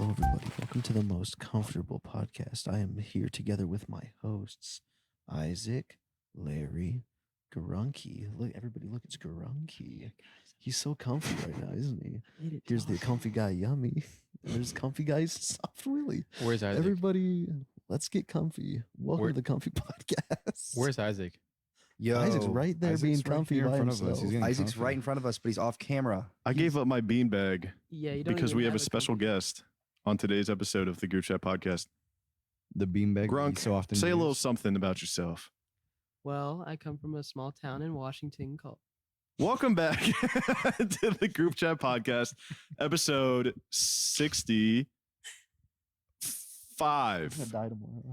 Hello, everybody. Welcome to the most comfortable podcast. I am here together with my hosts, Isaac, Larry, Grunky. Look, everybody, look, it's Grunky. He's so comfy right now, isn't he? Here's the comfy guy, Yummy. There's comfy guys, Soft Willie. Where's Isaac? Everybody, let's get comfy. Welcome to the Comfy Podcast. Where's Isaac? Yo, Isaac's right there being comfy by himself. Isaac's right in front of us, but he's off camera. I gave up my beanbag because we have a special guest on today's episode of the Group Chat Podcast. The beanbag. Grunk, so often say a little something about yourself. Well, I come from a small town in Washington called... Welcome back to the Group Chat Podcast, episode 65. I'm gonna die tomorrow.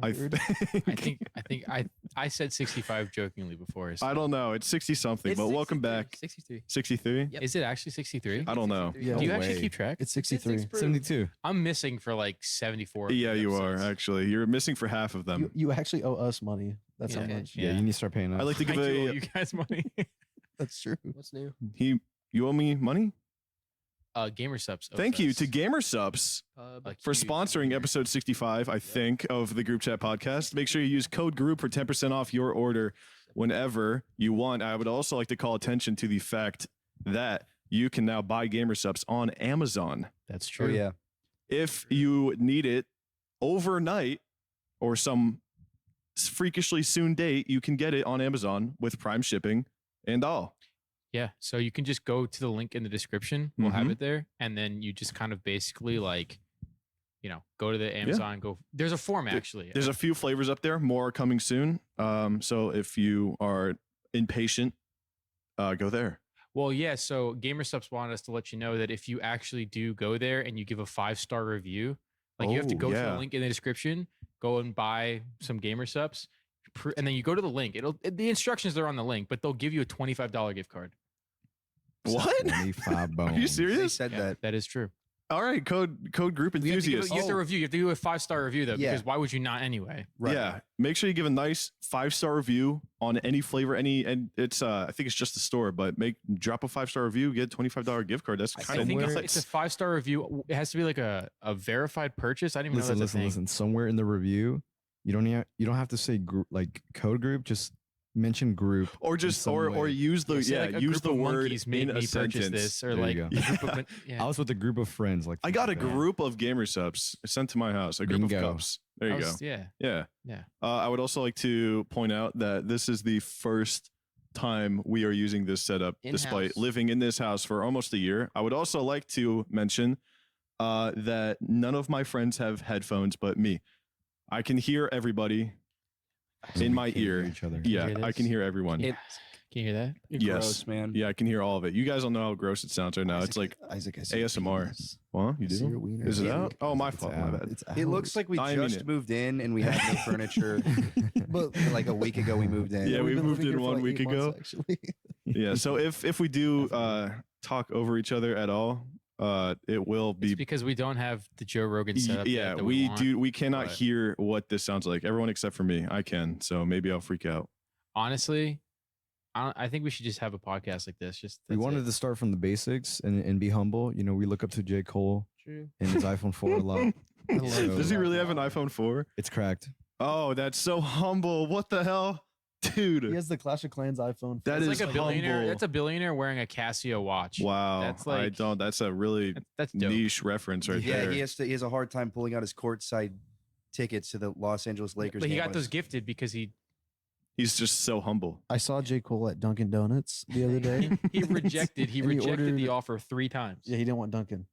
I said 65 jokingly before. So. I don't know. It's 60 something, but welcome back. 63. 63? Yep. Is it actually 63? I don't know. Yeah, Do you No actually way. keep track? It's 63. 72. I'm missing for like 74. Yeah, you are, episodes. actually. You're missing for half of them. You actually owe us money. That's how Yeah. much. Yeah, you need to start paying us. I like to give I do owe a... you guys money. That's true. What's new? You owe me money? GamerSupps. Thank you to GamerSupps Like for huge. sponsoring episode 65, I think, of the Group Chat Podcast. Make sure you use code GROUP for 10% off your order whenever you want. I would also like to call attention to the fact that you can now buy GamerSupps on Amazon. That's true. Oh, yeah. If you need it overnight or some freakishly soon date, you can get it on Amazon with Prime shipping and all. Yeah. So you can just go to the link in the description. We'll have Mhm. it there. And then you just kind of basically like, go to the Amazon, there's a form actually. There's a few flavors up there. More are coming soon. So if you are impatient, go there. Well, yeah. So GamerSupps wanted us to let you know that if you actually do go there and you give a 5-star review, like you have to Oh, go to yeah. the link in the description, go and buy some GamerSupps, and then you go to the link. The instructions are on the link, but they'll give you a $25 gift card. What? 25 bones. Are you They serious? said Yeah, that. that is true. All right, code group You have to, enthusiasts. you have to review. You have to do a 5-star review though, Yeah. because why would you not anyway? Right. Yeah, make sure you give a nice 5-star review on any flavor, and it's I think it's just the store, but drop a 5-star review, get a $25 gift card. That's I kind of think nuts. it's a 5-star review. It has to be like a verified purchase. I didn't even know that's a thing. Listen. Somewhere in the review, you don't have to say group, like code group. Just mention group, or just some or way. use the Say, like, a use group the of word monkeys made in me a purchase sentence. this, or There like you a go. group of I was with a group of friends. Like I got a back. group of GamerSupps sent to my house. A group Bingo. of cups. There you go. Yeah, Yeah. yeah. I would also like to point out that this is the first time we are using this setup, despite In-house. living in this house for almost a year. I would also like to mention that none of my friends have headphones but me. I can hear everybody So in we my can't hear ear. each other. Yeah, hear I this? can hear everyone. Can you hear that? Yes. Gross, man. Yeah, I can hear all of it. You guys don't know how gross it sounds right now. It's like, Isaac, I see your ASMR. penis. well, you I see your do? wiener. Is it Yeah. out? Oh, my It's fault. My out. bad. It's It looks like we I mean just it. moved in and we had no furniture. But Like a week ago, we moved in. Yeah, we we've been moved living in here for 1 like week 8 months, ago. actually. Yeah, so if we do talk over each other at all, it will be It's because we don't have the Joe Rogan setup. yet yeah, that we want. do. We cannot but- hear what this sounds like. Everyone except for me, I can. So maybe I'll freak out. Honestly, I think we should just have a podcast like this. We wanted to start from the basics and be humble. You know, we look up to J. Cole True. and his iPhone 4 a lot. I love So- Does he really have an iPhone 4? It's cracked. Oh, that's so humble. What the hell, dude? He has the Clash of Clans iPhone. That That's is like a billionaire. humble. That's a billionaire wearing a Casio watch. Wow. That's I like- don't. That's a really That's dope. niche reference right Yeah, there. he has a hard time pulling out his courtside tickets to the Los Angeles Lakers. But he game got when those it's- gifted because he He's just so humble. I saw J. Cole at Dunkin' Donuts the other day. he rejected And he the ordered- offer 3 times. Yeah, he didn't want Dunkin'.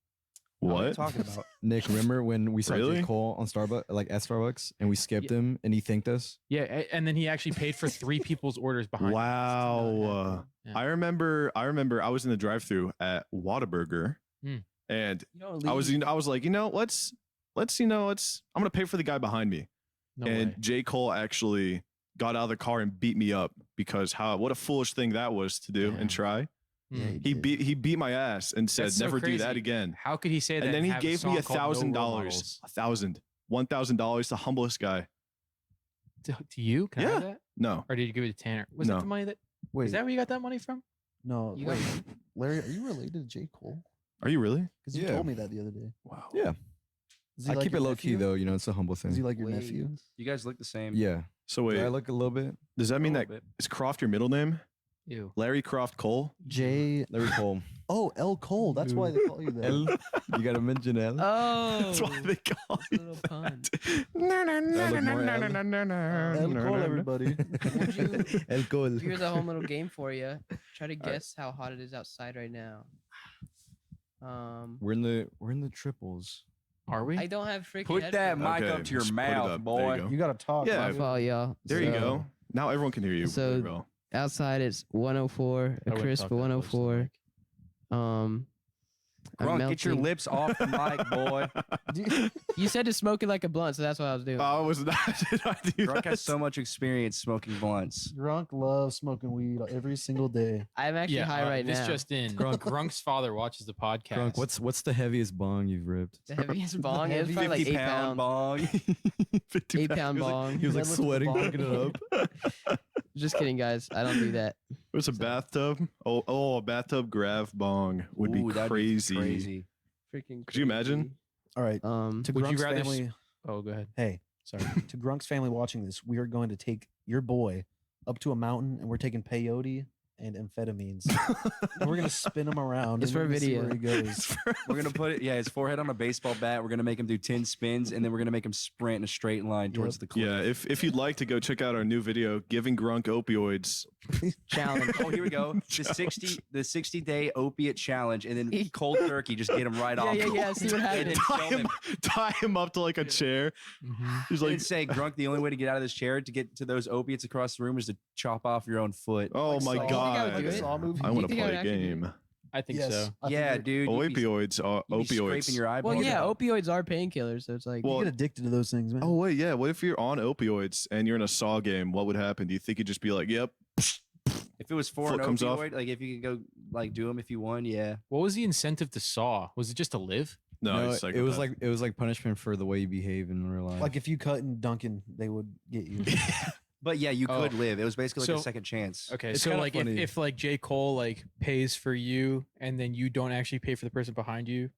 What are you What? talking about? Nick, remember when we saw Really? J. Cole on Starbucks, like at Starbucks, and we skipped him and he thanked us? Yeah, and then he actually paid for 3 people's orders behind. Wow. Yeah. I remember I was in the drive-thru at Whataburger, Hmm. and You know, I was like, I'm gonna pay for the guy behind me. No and way. J. Cole actually got out of the car and beat me up because what a foolish thing that was to do Yeah. and try. Yeah, Hmm. He beat my ass and said That's so never do that crazy. again. How could he say that? And then he have a gave me song called No Role $1,000. Models? $1,000, the humblest guy. To you? Can I have that? No. Or did you give it to Tanner? Was No. that the money that? Wait, Is that where you got that money from? no, You wait, got- Larry, are you related to J. Cole? Are you really? Because you Yeah. told me that the other day. Wow. Yeah. Does he I like keep your it low key nephew? though. You know, it's a humble Does he thing. like your nephew? You guys look the same. Yeah. So Do wait, I look a little bit? does that mean A that little bit. is Croft your middle name? Ew. Larry Croft Cole? J. Larry Cole. Oh, L. Cole. That's why they call you that. L. You gotta mention L. Oh, That's why they call that's a you little pun. L. Cole, everybody. Would you, El Cole. here's a home little game for you. Try to guess how hot it is outside right now. We're in the triples. Are we? I don't have freaking Put that headphones. mic up to your just put it mouth, up. There boy. you go. You gotta talk. Yeah, My fault, y'all. There you So, go. Now everyone can hear you. so- really well. Outside it's 104, I a wouldn't crisp talk that close to the 104. mic. I'm Grunk, get your melting. lips off the mic, boy. You said to smoke it like a blunt, so that's what I was doing. I was not. Did I do Grunk that? has so much experience smoking blunts. Grunk loves smoking weed every single day. I'm actually high right this now. just in. Grunk's father watches the podcast. Grunk, what's the heaviest bong you've ripped? the heaviest bong. It was probably like 8 50-pound pounds. bong. 50 8 pound bong. He was like Deadlift sweating, bong. picking it up. Just kidding, guys. I don't do that. It was a bathtub. Oh, a bathtub grav bong would Ooh, be that'd crazy. crazy. Freaking. Could you imagine? crazy. All right. To Would you Grunk's rather family, Oh, go ahead. hey, Sorry. to Grunk's family watching this, we are going to take your boy up to a mountain, and we're taking peyote and amphetamines. And we're gonna spin him around. It's and we're for gonna see video. where he goes. We're gonna put his forehead on a baseball bat. We're gonna make him do 10 spins, and then we're gonna make him sprint in a straight line towards the cliff. Yeah, if you'd like to go check out our new video, giving Grunk opioids. Challenge. Oh, here we go. The 60-day opiate challenge, and then cold turkey. Just get him right Yeah, off. yeah, yeah. See what And then happens. tie him up to like a chair. He's Like, like, say, Grunk, the only way to get out of this chair to get to those opiates across the room is to chop off your own foot. oh Like my Saw. god, Like a Saw movie. I want to think I play would a actually do game. I think Yes, so. I Yeah, think dude. Oh, you'd be- opioids are you'd be opioids. scraping your eyeballs. Well, yeah, out. opioids are painkillers, so it's like. You Well, get addicted to those things, man. Oh wait, yeah. What if you're on opioids and you're in a Saw game? What would happen? Do you think you'd just be like, "Yep"? If it was for Foot an comes off. opioid, like if you could go like do them if you won, yeah. What was the incentive to Saw? Was it just to live? No, it was like punishment for the way you behave in real life. Like if you cut in Duncan, they would get you. But yeah, you could Oh. live. It was basically like So- a second chance. Okay, It's so kinda like funny. if like J. Cole like pays for you and then you don't actually pay for the person behind you,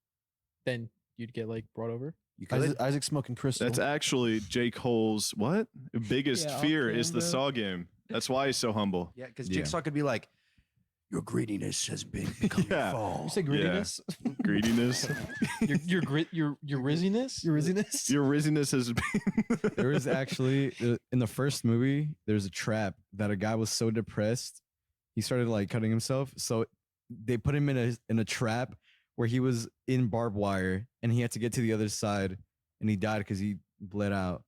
then you'd get like brought over. You could. Isaac smoking crystal. That's actually J. Cole's what? Biggest Yeah, off fear is the camera. Saw game. That's why he's so humble. Yeah, because Yeah. Jigsaw could be like, "Your greediness has become Yeah. your fall." You say greediness? Greediness. Your grit, your rizziness. Your rizziness? Your rizziness has been. there was actually in the first movie, there's a trap that a guy was so depressed, he started like cutting himself. So they put him in a trap where he was in barbed wire and he had to get to the other side, and he died because he bled out.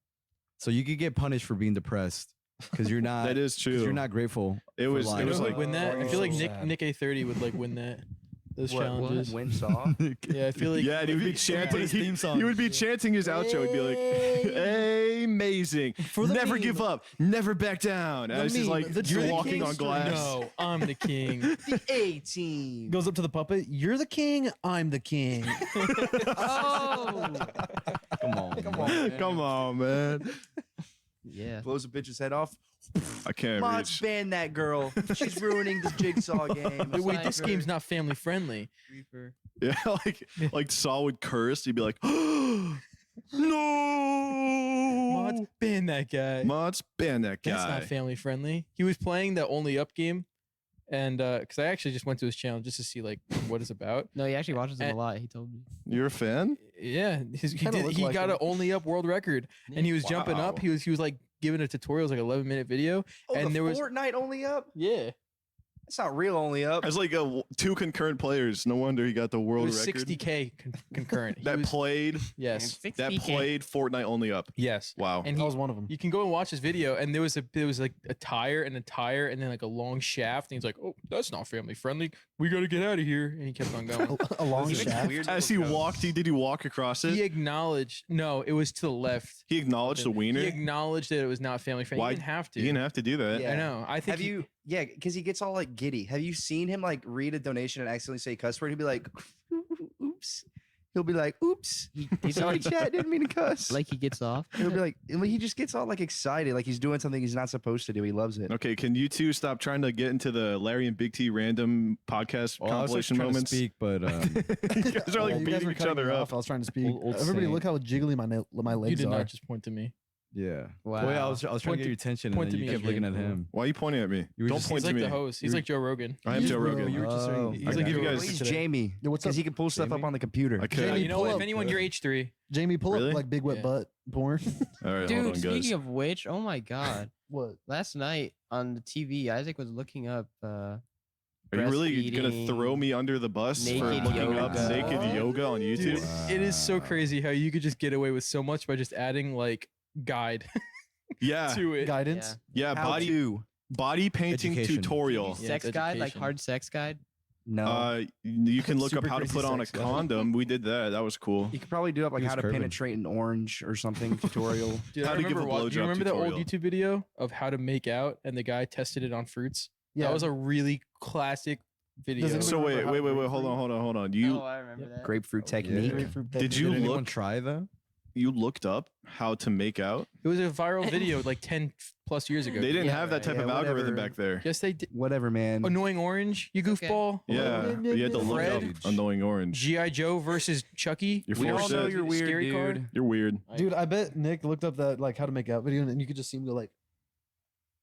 So you could get punished for being depressed because you're not. That is 'cause true. You're not grateful. It for was. life. It was Would like. win that. I feel like so Nick sad. Nick A30 would like win that. Those What, challenges. Win Saw. Yeah, I feel like. Yeah, and he would be Put chanting. his He, theme song. he would be chanting his outro. He'd be like, "Amazing, For the never meme. give up, never back down." The As he's meme, like, the you're King walking on story. glass. No, I'm the king. The A-Team. Goes up to the puppet. You're the king. I'm the king. Oh! Come on. Come on, man. Yeah. Blows a bitch's head off. I can't Mods reach. ban that girl. She's ruining the Jigsaw game. Wait, this Sniper. game's not family friendly. Reaper. Yeah, like Saul would curse. He'd be like, "No, Mods ban that guy. Mods ban that guy." That's not family friendly. He was playing the Only Up game, and because I actually just went to his channel just to see like what it's about. No, he actually watches them a And- lot. He told me. You're a fan? Yeah, he Kinda did. look He like got him. an Only Up world record, and he was jumping up. Wow. He was like giving a tutorial, it was like 11-minute video. Oh, And the there was- Fortnite only up? Yeah, That's not real only up. As like two concurrent players. No wonder he got the it world was record. 60K concurrent. He That was- played. yes, That played Fortnite only up. yes. Wow. And That he, was one of them. you can go and watch his video, and there was like a tire and then like a long shaft, and he's like, "Oh, that's not family friendly. We got to get out of here." And he kept on going. A long Those are shaft. weird As he little walked, did he walk across it? He acknowledged. No, it was to the left. He acknowledged the wiener. He acknowledged that it was not family friendly. Why- He didn't have to. He didn't have to do that. Yeah. I know. I think Have you? Yeah, because he gets all like giddy. Have you seen him like read a donation and accidentally say a cuss word? He'd be like, "Oops." he'll be like, "Oops, sorry, chat, didn't mean to cuss." Like he gets off. He'll be like, he just gets all like excited, like he's doing something he's not supposed to do. He loves it. Okay, can you two stop trying to get into the Larry and Big T random podcast Well, I was compilation trying to moments? speak, but You guys are like Yeah, you guys beating were each cutting other me up. off. I was trying to speak. Old Everybody, saint. look how jiggly my legs You did are. not just point to me. yeah. Wow. Well, yeah, I was trying Point to get to- your attention, and point then to you me, kept looking at Jane. him. Why are you pointing at me? You were Don't just- point He's to like me. the host. He's You- like Joe Rogan. I am He's Joe bro. Rogan. You were just saying. He's I like give you Joe guys- Rogan He's today. Jamie Yo, what's because up? he can pull stuff up Jamie? on the computer. I could. Jamie, You know pull what? If up. anyone your H3, Jamie, pull Really? up like big wet Yeah. butt porn. All right, hold Dude, on, speaking guys. of which, oh my god. What? Last night on the TV, Isaac was looking up Are you really gonna breastfeeding, throw me under the bus for naked looking up yoga. naked yoga on dude, YouTube? it is so crazy how you could just get away with so much by just adding like guide Yeah, to it. Guidance? yeah. How to? Body painting Education. tutorial. Yeah, sex it's guide, like education. hard sex guide. No. You can look up Super how to crazy put on a sex guide. condom. We did that. That was cool. You could probably do up like He how was to curving. penetrate an orange or something tutorial. Dude, How I to give remember a do you blowjob remember the old tutorial. YouTube video of how to make out and the guy tested it on fruits? Yeah. That was a really classic video. anybody So remember wait, how wait, to wait, hold on, grapefruit? hold on. You I remember that. Grapefruit yeah. technique. Grapefruit Did technique. you Did anyone look- try though? you looked up how to make out? It was a viral video like 10 plus years ago. They didn't Yeah, have that type yeah, of algorithm whatever. back there. Yes, they did. Whatever, man. Annoying Orange, you It's okay. goofball. Yeah, you had to look up Fred? annoying orange. G.I. Joe versus Chucky. You're We all forced know it. you're weird, Scary dude. card. You're weird. Dude, I bet Nick looked up that like how to make out video and you could just see him go like,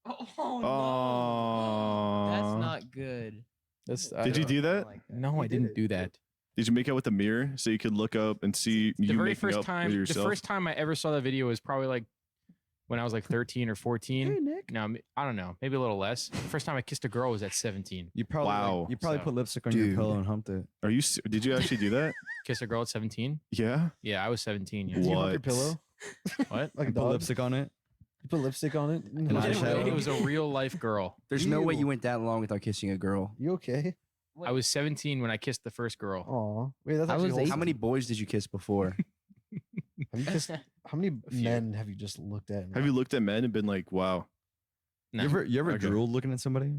Oh, Oh, That's not good. That's, Did you do that? No, I He did didn't it. do that. Did you make out with the mirror so you could look up and see The you very making first up time, with the yourself? first time I ever saw that video was probably like when I was like 13 or 14. Nick. No, I don't know, maybe a little less. The first time I kissed a girl was at 17. You probably Wow. you probably So- put lipstick on Dude. your pillow and humped it. Are you? Did you actually do that? Kissed a girl at 17? Yeah. Yeah, I was 17. Yeah. Did you hump your What? pillow? What? Like a And put dog? lipstick on it. You put lipstick on it? An It eyeshadow. was a real life girl. There's no way Ew. you went that long without kissing a girl. You okay? I was 17 when I kissed the first girl. Aw. Wait, that's I actually was wholesome. How many boys did you kiss before? Have you kissed, how many few. men have you just looked at? and Have you looked at men and been like, "Wow, No. You ever Okay. drooled looking at somebody?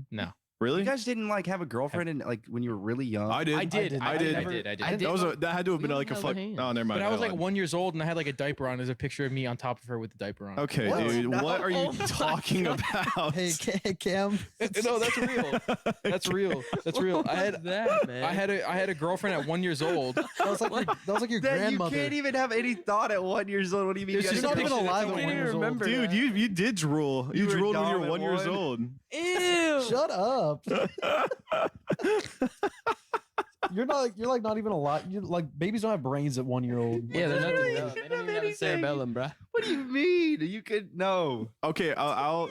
really?" You guys didn't like have a girlfriend in like when you were really young. I did. I did. did. I I did. never- I did. I did. That had to have been We like a don't fuck. have hands. Oh, never mind. But I was never like mind. 1 year old and I had like a diaper on. There's a picture of me on top of her with the diaper on. Okay, What? dude. No. What are you Oh my talking God. about? Hey, Cam. No, that's real. That's real. That's real. I had that, man. I had a girlfriend at 1 year old. That was like your That you grandmother. can't even have any thought at 1 year old. What do you mean? It's you just got You're a not even picture alive that at you 1 can't year even old. remember Dude, that. you did drool. You You were drooled when you dumb were at 1 year one. old. Ew. Shut up. You're like not even alive. You're like babies don't have brains at 1 year old. Yeah, they're not. You They can't don't even have have a anything. cerebellum, bruh. What do you mean? You could no. Okay, I'll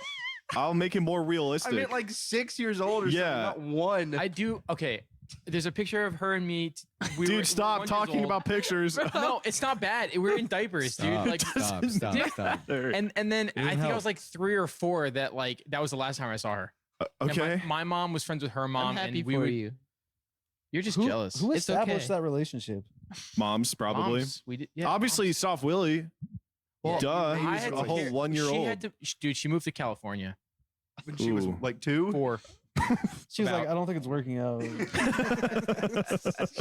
make it more I realistic. meant like 6 years old or Yeah. something, not one. I do. Okay. There's a picture of her and me. Dude, stop talking about pictures. No, it's not bad. We're in diapers, dude. Stop, Like, stop. and then I didn't think I help. was like 3 or 4 that was the last time I saw her. And Okay. my mom was friends with her mom, I'm happy and we for would. you. You're just Who, jealous. who It's established okay. that relationship? Moms, probably. Moms, we did. Yeah, Obviously, moms. Soft Willie. Well, Duh. I He was had a to whole care- 1 year She old. had to, dude. She moved to California. when she was Ooh. like 2. 4. She was like, About- I don't think it's working out.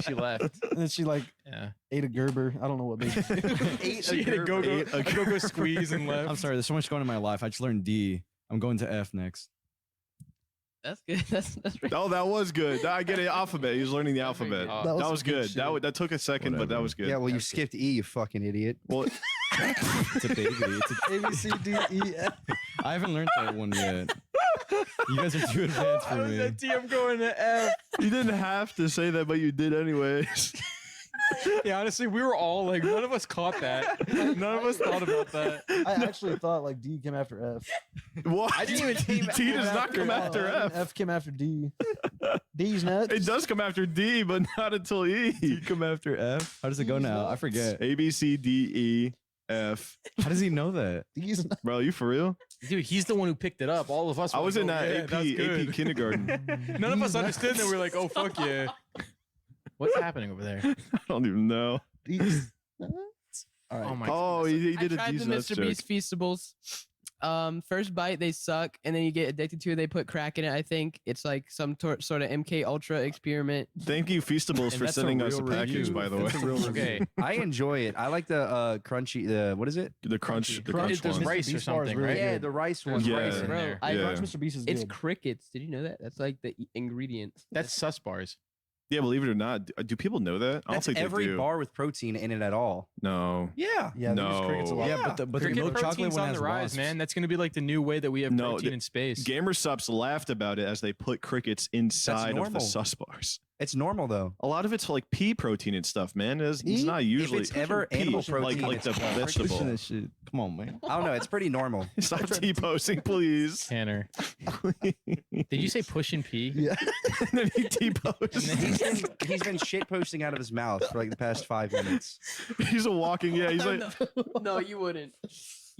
She left. And then she like Yeah. ate a Gerber. I don't know what baby. She had a go-go, Ate a a go-go squeeze and left. I'm sorry. There's so much going on in my life. I just learned D. I'm going to F next. That's good. That's pretty. Oh, that was good. I get it. Alphabet. He was learning the alphabet. Oh, that some was good. shit. That took a second, but that Whatever. was good. Yeah, well, you That's good. skipped E, you fucking idiot. Well, It's a baby. A B C D E F. I haven't learned that one yet. You guys are too advanced I for was me. at D. I'm going to F. you didn't have to say that, but you did anyways. Yeah, honestly, we were all like, none of us caught that. None of us thought about that. I actually thought like D came after F. What? I didn't even D does not come after F. F came after D. D's nuts. It does come after D, but not until E. You come after F. How does it go now? I forget. A B C D E F. How does he know that? D's nuts. Bro, you for real? Dude, he's the one who picked it up. All of us. I were was like, in oh, that yeah, AP that's good. AP kindergarten. None of us understood that. We were like, oh fuck yeah. What's happening over there? I don't even know. D's nuts. All right. Oh my. Oh, goodness. he did I a tried D's the nuts Mr. joke. Beast Feastables. First bite they suck, and then you get addicted to it. They put crack in it. I think it's like some sort of MK Ultra experiment. Thank you, Feastables, for that's a sending us a real package. review. By the way, That's a real Okay. I enjoy it. I like the crunchy. The what is it? the crunch There's one. rice or Beast bar is something, really right? Yeah, good. the rice one. There's Yeah. rice in Bro, there. I Yeah. Crunch Mr. Beast is It's good. crickets. Did you know that? That's like the ingredient. That's sus bars. Yeah, believe it or not, do people know that? I don't That's think every they do. bar with protein in it at all. No. Yeah. Yeah, they use crickets a No. lot. Yeah, but the Cricket milk chocolate protein's one on has the rise, wasps. man. That's going to be like the new way that we have No, protein the- in space. GamerSupps laughed about it as they put crickets inside of the normal. sus bars. It's normal though. A lot of it's like pea protein and stuff, man. It's not usually. it's ever pea, animal like protein, the it's Pushing vegetable. that shit. Come on, man. I don't know. It's pretty normal. Stop T-posting, please. Tanner. Did you say push and pee? Yeah. And then he T-posts. He's been shit posting out of his mouth for like the past 5 minutes. He's a walking. Yeah, he's like. No, you wouldn't.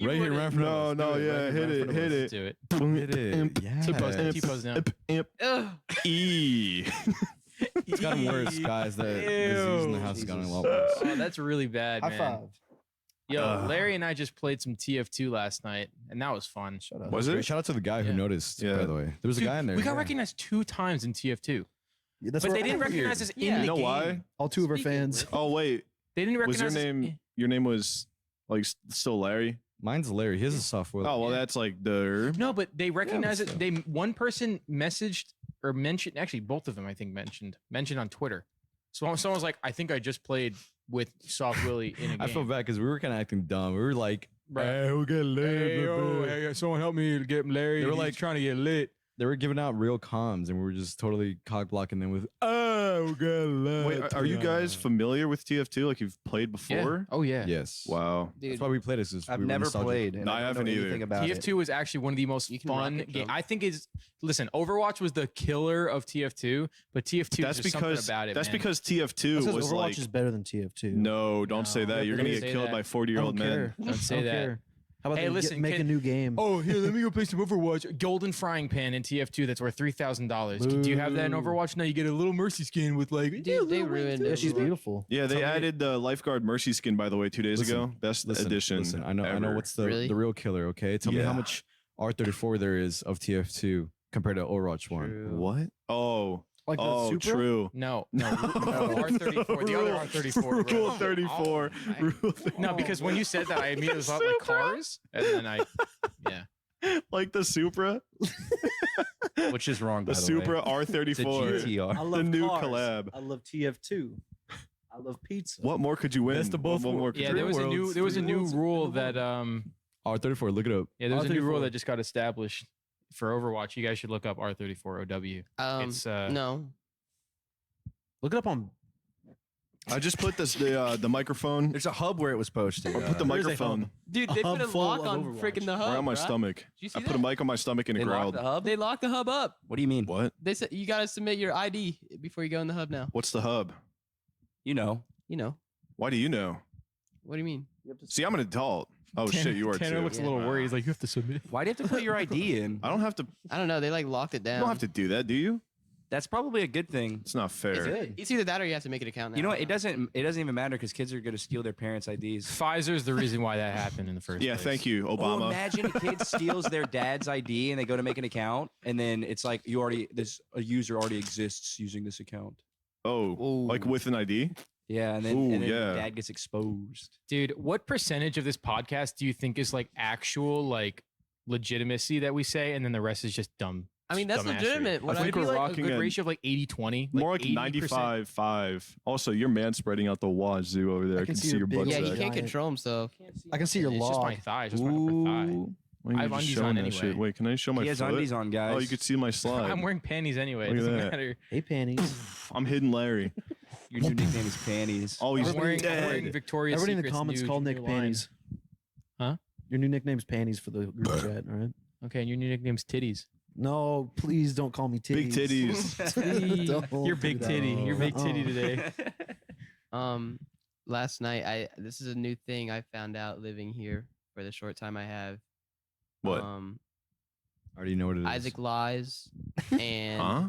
Right here, right in front of No, us. no, Do it, yeah, right hit here, it, right in hit Do it. front of us. Hit it. Yeah. T-pose now. Ugh. E. It's gotten worse, guys. The disease in the house has gotten a lot worse. Oh, that's really bad, High man. five. Yo, Larry and I just played some TF2 last night, and that was fun. Shut up. Was Great. it? Shout out to the guy who Yeah. noticed, Yeah. by the way. There was a Dude, guy in there. We got yeah. recognized 2 times in TF2, Yeah, that's but what they I didn't heard. recognize us in Yeah. the You know game. why? All 2 of our Speaking fans. of- Oh wait, They didn't was recognize your name? Your name was like still Larry? Mine's Larry. His is software. Oh well, that's like the. No, but they recognized still. it. They one person messaged or mentioned. Actually, both of them I think mentioned on Twitter. So someone was like, "I think I just played with Soft Willie in a game." I feel bad because we were kind of acting dumb. We were like, Right. hey, we'll get lit. Hey, blah, yo, blah." hey, someone help me to get Larry. They were He's like- trying to get lit. They were giving out real comms, and we were just totally cock blocking them with, oh, we'll get lit. Wait, are you guys familiar with TF2? Like you've played before? Oh yeah. Yes. Wow. Dude, That's why we played it. I've never played. And No, I don't haven't know either. anything about TF2 was actually one of the most You can fun rocket games. jump. I think listen, Overwatch was the killer of TF2, but TF2 That's is just because something about it. that's man. because That TF2 says was Overwatch like. is better than TF2. No, don't No. say that. Yeah, You're gonna don't get say killed that. by I 40-year-old don't men. care. Don't say I don't that. care. How about Hey, they listen, make a can- new game? Oh, here, let me go play some Overwatch. Golden frying pan in TF2 that's worth $3,000. Do you have that in Boo. Overwatch? No, you get a little Mercy skin with like. Dude, they ruined Yeah, it. she's beautiful. Yeah, they Tell me- added the lifeguard Mercy skin by the way 2 days Listen, ago. Best edition. Listen, I know ever. what's the Really? real killer. Okay, tell me how Yeah. much R34 there is of TF2 compared to Overwatch one. What? Oh, Like the oh, Supra? true. No, R34, the other R34. bro. Rule 34. Rule 34. No, because when you said that, I immediately thought like cars, and then yeah. Like the Supra, Which is wrong, by the the Supra way. It's a R34. GTR. I The new collab. I love TF2. I love pizza. What more could you win? Best of both What more worlds. could Yeah, you there was a win? new rule that R34, look it up. yeah, there was a new rule R34. that just got established for Overwatch. You guys should look up R34OW. It's No. Look it up on. I just put the microphone. There's a hub where it was posted. I put the Where's a microphone Dude, A they hub put a full lock of on Overwatch. freaking the hub. right on my bruh. stomach. Did you see I that? put a mic on my stomach and it They locked growled. the hub. They locked the hub up. What do you mean? What? They said you gotta submit your ID before you go in the hub now. What's the hub? You know. You know. Why do you know? What do you mean? See, I'm an adult. Oh shit, you are Tanner too. looks a little worried. He's like, you have to submit. Why do you have to put your ID in? I don't have to. I don't know. They like locked it You down. don't have to do that, do you? That's probably a good thing. It's not fair. It's either that or you have to make an account now. You know what? It doesn't even matter because kids are going to steal their parents' IDs. Pfizer's the reason why that happened in the first Yeah, place. thank you, Oh, Obama. imagine a kid steals their dad's ID and they go to make an account, and then it's like a user already exists using this account. Oh, like with an ID? Yeah, and then, Ooh, and then yeah. dad gets exposed. Dude, what percentage of this podcast do you think is like actual like legitimacy that we say, and then the rest is just dumb? I mean, that's dumbassery? legitimate. What I think I we're feel like rocking a good a- ratio of like 80-20. More like 80%. 95-5. Also, you're man spreading out the wazoo over there. I can see your butt yeah, sack. he can't Giant. control himself. I can see your It's just my log. thigh. Just my upper thigh. Ooh. Why are you I have just undies showing on that anyway. shit? Wait, can I show my He has foot? undies on, guys. Oh, you could see my slide. I'm wearing panties anyway. It Look at doesn't that. matter. Hey, panties. I'm hidden Larry. Your new nickname is Panties. Oh, he's I'm wearing dead. Victoria's Everybody in the Secret's comments new- call Nick new line. panties. Huh? Your new nickname's panties for the group chat, all right? Okay, and your new nickname's Titties. No, please don't call me titties. Big titties. Don't You're do big that. titty. You're big titty today. Last night this is a new thing I found out living here for the short time I have. What? I already know what it is. Isaac lies, and Huh?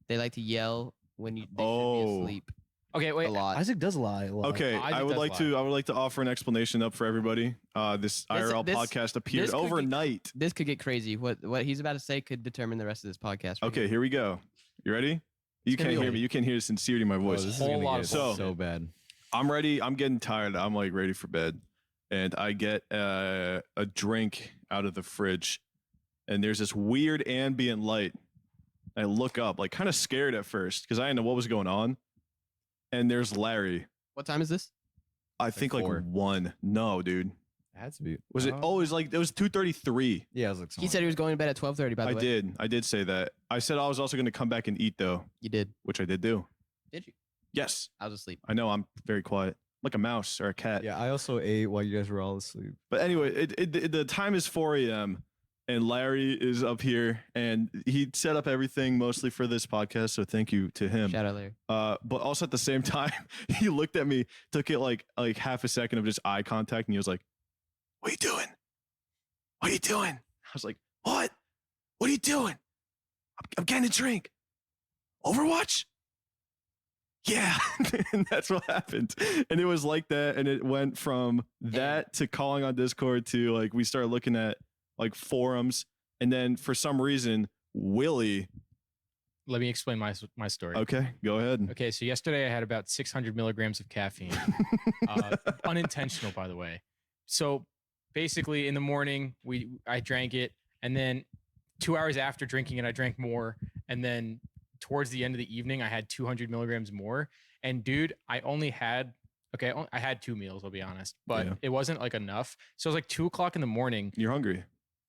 they like to yell when they should be Oh. asleep. Okay, A wait. lot. Isaac does lie a lot. Okay, Isaac I would does like lie. to. I would like to offer an explanation up for everybody. This IRL this- podcast appeared this could be- overnight. This could get crazy. What he's about to say could determine the rest of this podcast. right Okay, here. here we go. You ready? You gonna can't be hear me. You can hear the sincerity in my Oh, voice. this is Whole gonna lot get of So- so bad. I'm ready. I'm getting tired. I'm like ready for bed, and I get a drink out of the fridge, and there's this weird ambient light. I look up, like kind of scared at first because I didn't know what was going on, and there's Larry. What time is this? I think like 4. 1. No, dude. It had to be. Was it? Oh, it was 2:33. Yeah, it was like. He said he was going to bed at 12:30. By the way, I did say that. I said I was also going to come back and eat though, you did. which I did do. Did you? Yes, I was asleep. I know. I'm very quiet, like a mouse or a cat. Yeah, I also ate while you guys were all asleep. But anyway, the time is 4 a.m. and Larry is up here, and he set up everything mostly for this podcast. So thank you to him. Shout out Larry. But also at the same time, he looked at me, took it like half a second of just eye contact, and he was like, "What are you doing? What are you doing?" I was like, "What? What are you doing? I'm getting a drink. Overwatch." Yeah, and that's what happened. And it was like that, and it went from that to calling on Discord to like we started looking at like forums, and then for some reason, Willie. Let me explain my story. Okay, go ahead. Okay, so yesterday I had about 600 milligrams of caffeine. Unintentional, by the way. So basically, in the morning, I drank it, and then 2 hours after drinking it, I drank more, and then towards the end of the evening, I had 200 milligrams more. And dude, I had 2 meals, I'll be honest, but Yeah. it wasn't like enough. So it was like 2 o'clock in the morning. You're hungry.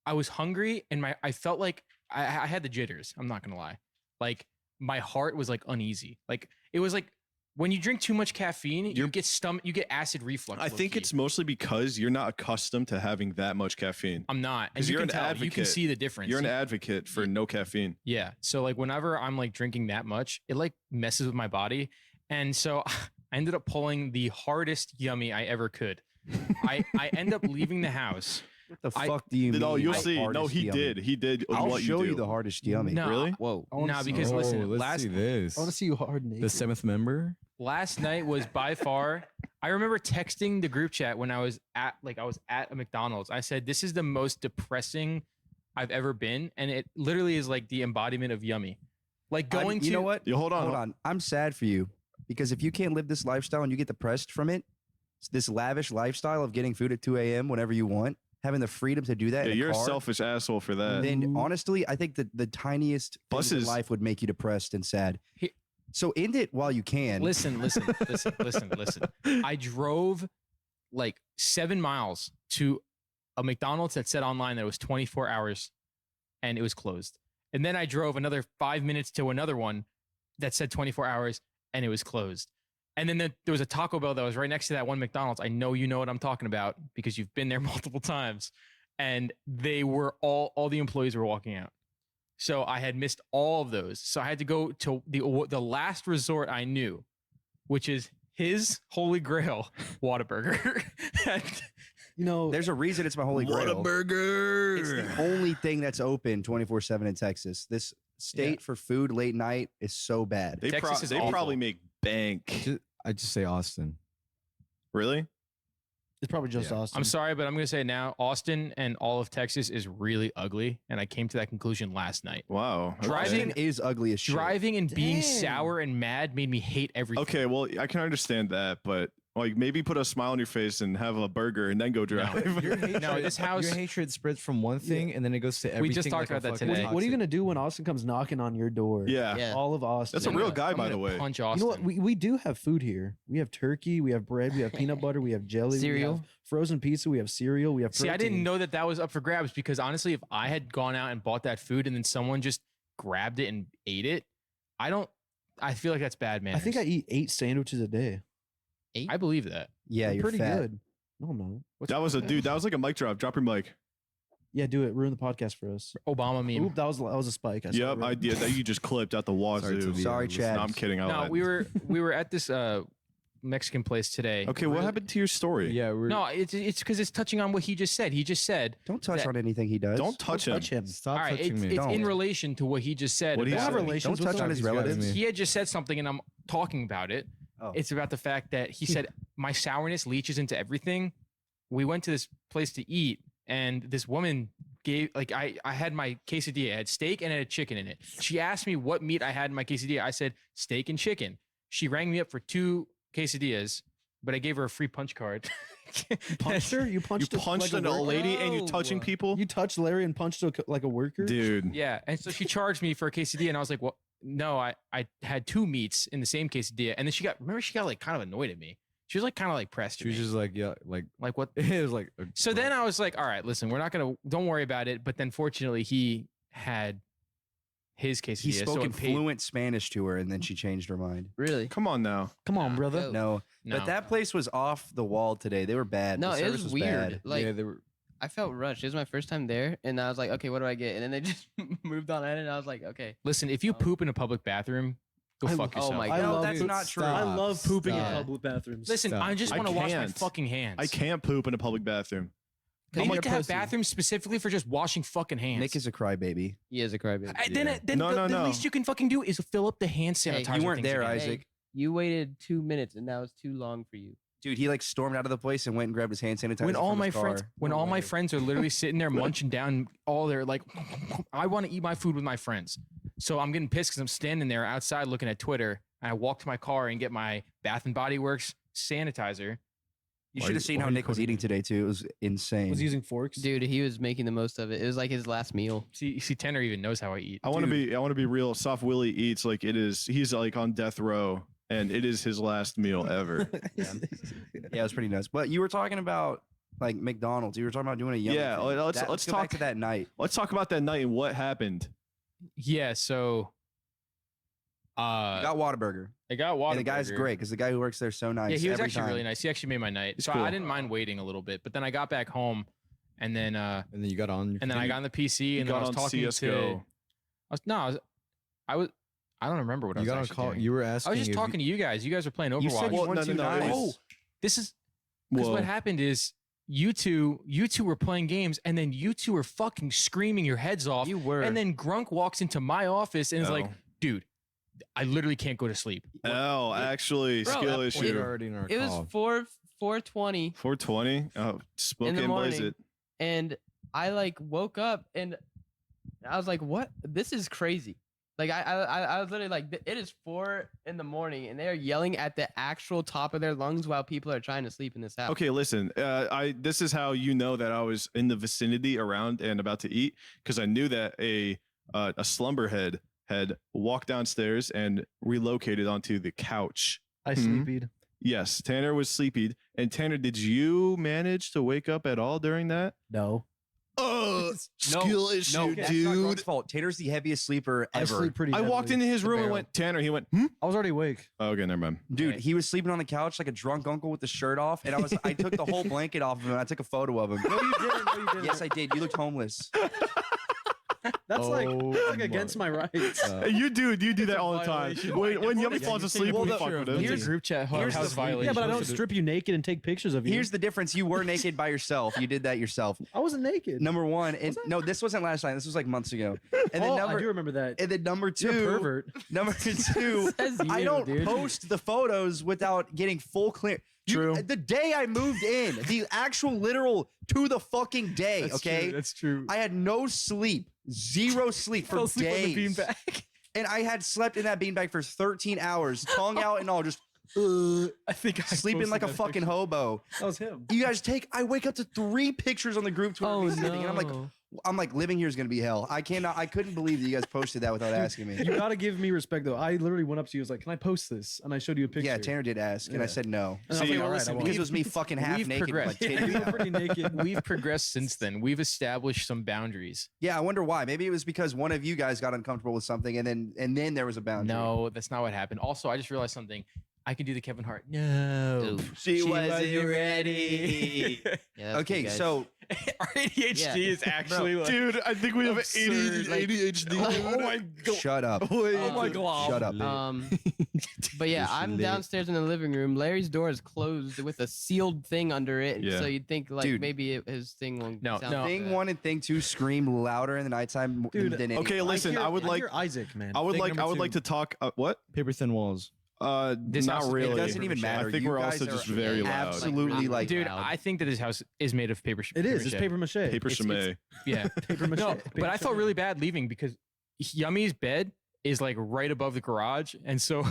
I was hungry, and I felt like I had the jitters. I'm not gonna lie. Like my heart was like uneasy. Like it was like when you drink too much caffeine, you get acid reflux. I think low-key. it's mostly because you're not accustomed to having that much caffeine. I'm not. And 'Cause you you're can an tell. You advocate. can see the difference. You're an advocate for no caffeine. Yeah. So like whenever I'm like drinking that much, it like messes with my body. And so I ended up pulling the hardest yummy I ever could. I end up leaving the house. What the I- fuck do you mean? No, you'll the see. No, hardest he yummy? did. He did. I'll what show you, you do. the hardest yummy. No, Really? Whoa. No, because listen, let's last see this. I want to see you hard naked. The 7th member. last night was by far. I remember texting the group chat when I was at a McDonald's. I said, "This is the most depressing I've ever been," and it literally is like the embodiment of yummy. Like going to you know what? You hold on. Hold on. I'm sad for you because if you can't live this lifestyle and you get depressed from it, this lavish lifestyle of getting food at 2 a.m. whenever you want, having the freedom to do that. Yeah, in you're a car, selfish asshole for that. Then honestly, I think that the tiniest things in Buses- life would make you depressed and sad. He- So end it while you can. Listen. I drove like 7 miles to a McDonald's that said online that it was 24 hours and it was closed. And then I drove another 5 minutes to another one that said 24 hours and it was closed. And then there was a Taco Bell that was right next to that one McDonald's. I know you know what I'm talking about because you've been there multiple times. And they were all the employees were walking out. So I had missed all of those. So I had to go to the last resort I knew, which is his Holy Grail Whataburger. And You know, There's a reason it's my holy grail. burger. It's the only thing that's open 24/7 in Texas. This state for food late night is so bad. They, Texas is awful. probably make bank. I just say Austin. Really? it's probably just Yeah. Austin. I'm sorry, but I'm going to say it now, Austin and all of Texas is really ugly. And I came to that conclusion last night. Wow. Okay. Driving- Austin is ugly as shit. Driving and being Dang. sour and mad made me hate everything. Okay, well, I can understand that, but like maybe put a smile on your face and have a burger and then go drive. Your hatred, No, this house- your hatred spreads from one thing and then it goes to everything. We just talked like a about that fucking today. What are you toxic- gonna do when Austin comes knocking on your door? yeah. Yeah. all of Austin. That's a I'm real gonna- guy, I'm by gonna the way. Punch You Austin. know what? We do have food here. We have turkey. We have bread. We have peanut butter. We have jelly. We Cereal. have frozen pizza. We have cereal. We have. See, I didn't protein. know that was up for grabs because honestly, if I had gone out and bought that food and then someone just grabbed it and ate it, I feel like that's bad, man. I think I eat 8 sandwiches a day. I believe that. Yeah, I'm you're pretty fat. good. No, I'm not. That was a dude. That was like a mic drop. Drop your mic. Yeah, do it. Ruin the podcast for us. Obama meme. Oop, that was a spike. I saw Yep, it. I did. That you just clipped out the Sorry to wazoo. the, Sorry, listeners. Chad. No, I'm kidding. No, we were at this Mexican place today. Okay, what happened to your story? Yeah, we're No, it's because it's touching on what he just said. He just said, Don't touch That- on anything he does. Don't touch him. Touch him. stop all right, touching it's, me. it's Don't. in relation to what he just said. What did he We'll about- have say? relations Don't with touch on him. his He's got relatives. me. He had just said something, and I'm talking about it. Oh. It's about the fact that he said my sourness leaches into everything. We went to this place to eat, and this woman gave I had my quesadilla. It had steak and it had chicken in it. She asked me what meat I had in my quesadilla. I said steak and chicken. She rang me up for 2 quesadillas, but I gave her a free punch card. Punched her? You You punched, punched an old lady and you're touching people? You touched Larry and punched like a worker? Dude. Yeah, and so she charged me for a quesadilla, and I was like, "Well, no, I had 2 meats in the same quesadilla." And then she got like kind of annoyed at me. She was like kind of like pressed. She was just like, yeah, like what? it was like. So then I was like, "All right, listen, don't worry about it." But then fortunately, he had his quesadilla. He spoke so in fluent Spanish to her, and then she changed her mind. Really? Come on now. Come on, Nah. brother. Oh. No, No. but that place was off the wall today. They were bad. No, The it service was bad. weird. Like yeah, they were. I felt rushed. It was my first time there, and I was like, okay, what do I get? And then they just moved on at it, and I was like, okay. Listen, if you poop in a public bathroom, go I- fuck oh yourself. my I No, love that's it. not true. I love pooping in Stop. public bathrooms. Listen, Stop. I just I want to wash my can't. fucking hands. I can't poop in a public bathroom. They I'm need a to have pussy. bathrooms specifically for just washing fucking hands. Nick is a crybaby. He is a crybaby. Then No, the no. least you can fucking do is fill up the hand Hey, sanitizer. you weren't things there, again. Isaac. You waited 2 minutes, and that was too long for you. Dude, he like stormed out of the place and went and grabbed his hand sanitizer. When all from my his friends, car. when all my friends are literally sitting there munching down all their like, I want to eat my food with my friends. So I'm getting pissed because I'm standing there outside looking at Twitter, and I walk to my car and get my Bath and Body Works sanitizer. You Why should are have seen you- how why are you Nick was putting- eating today too. It was insane. Was he using forks? Dude, he was making the most of it. It was like his last meal. See, Tanner even knows how I eat. I want to be real. Soft Willie eats like it is. He's like on death row, and it is his last meal ever. Yeah, it was pretty nuts. But you were talking about like McDonald's. You were talking about doing a yummy Yeah, thing. let's Let's go talk back to that night. Let's talk about that night and what happened. Yeah, so You got Whataburger, I got water. and the guy's great because the guy who works there is so nice. Yeah, he was every actually time. really nice. He actually made my night. It's So cool. I didn't mind waiting a little bit. But then I got back home, and then And then you got on. I got on the PC, You and then I got was on talking CS:GO. I don't remember what I You was got on actually call. doing. You were asking. I was just if talking to you guys. You guys were playing Overwatch. You said you Well, won no, two no, it nights. was- This is because Whoa. what happened is you two were playing games, and then you two were fucking screaming your heads off. You were. And then Grunk walks into my office and is like, Oh. dude, I literally can't go to sleep. Oh, actually, Bro, skill that we issue. were already in our it was call. 4:20, 420. Oh, spoke In the and blaze morning. it. and I like woke up, and I was like, "What? This is crazy!" Like I was literally like, "It is 4 in the morning, and they are yelling at the actual top of their lungs while people are trying to sleep in this house." Okay, listen. This is how you know that I was in the vicinity around and about to eat because I knew that a slumberhead had walked downstairs and relocated onto the couch. I Mhm. sleepied. Yes, Tanner was sleepy. And Tanner, did you manage to wake up at all during that? No. Skill issue, No, that's not Grunk's fault. Tanner's the heaviest sleeper I ever. sleep pretty I walked heavily. into his The room and barrel. went, Tanner. He went, hmm? I was already awake. Oh, okay, never mind. Dude, he was sleeping on the couch like a drunk uncle with the shirt off, and I took the whole blanket off of him and I took a photo of him. No, you didn't. No, you didn't. Yes, I did. You looked homeless. That's like, Oh that's like my- against my rights. Hey, you do that all the time. violation. When Yummy falls asleep, Well, we the- fuck with Here's him. a group chat here's house the- violation. Yeah, but I don't strip you naked and take pictures of you. Here's the difference. You were naked by yourself. You did that yourself. I wasn't naked. Number one, and no, this wasn't last night. This was like months ago. And then Oh, number, I do remember that. and then number You're a two, pervert. number two, Says I you, don't dude. post the photos without getting full clear. True. The day I moved in, the actual literal to the fucking day. okay, That's true. I had no sleep, zero sleep for days, and I had slept in that beanbag for 13 hours, tongue out and all, just I think I sleeping like a fucking hobo. That was him. You guys I wake up to 3 pictures on the group Twitter, Oh of me sleeping, and no! I'm like, living here is gonna be hell. I couldn't believe that you guys posted that without asking me. You gotta give me respect though. I literally went up to you. I was like, "Can I post this?" And I showed you a picture. Yeah, Tanner did ask, and I Yeah. said no. And I was See, like, well, "All right, listen, I won't." Because it was me fucking half we've naked. With my progressed. titties You were out. pretty naked. We've progressed since then. We've established some boundaries. Yeah, I wonder why. Maybe it was because one of you guys got uncomfortable with something, and then there was a boundary. No, that's not what happened. Also, I just realized something. I can do the Kevin Hart. No. She wasn't ready. Yeah, that's Okay, you guys. so Our ADHD Yeah. is actually like. Dude, I think we have Absurd, like- ADHD. Oh my god. shut up. Oh my god. Shut up. But yeah, It's I'm lit. downstairs in the living room. Larry's door is closed with a sealed thing under it, Yeah. so you'd think like Dude. maybe his thing won't. No, sound no. like Thing that. 1 and thing 2 scream louder in the nighttime Dude, than okay, anything. listen, I would like hear Isaac, man. I would Thing like number to two. talk what? Paper thin walls. This house not is made of really. It doesn't even matter. I think You we're guys also are just very loud. absolutely like Dude, loud. I think that this house is made of paper. It is. It's paper mache. Paper It's- mache. Yeah. Paper mache. No, Paper but I felt mache. really bad leaving because Yummy's bed is like right above the garage, and so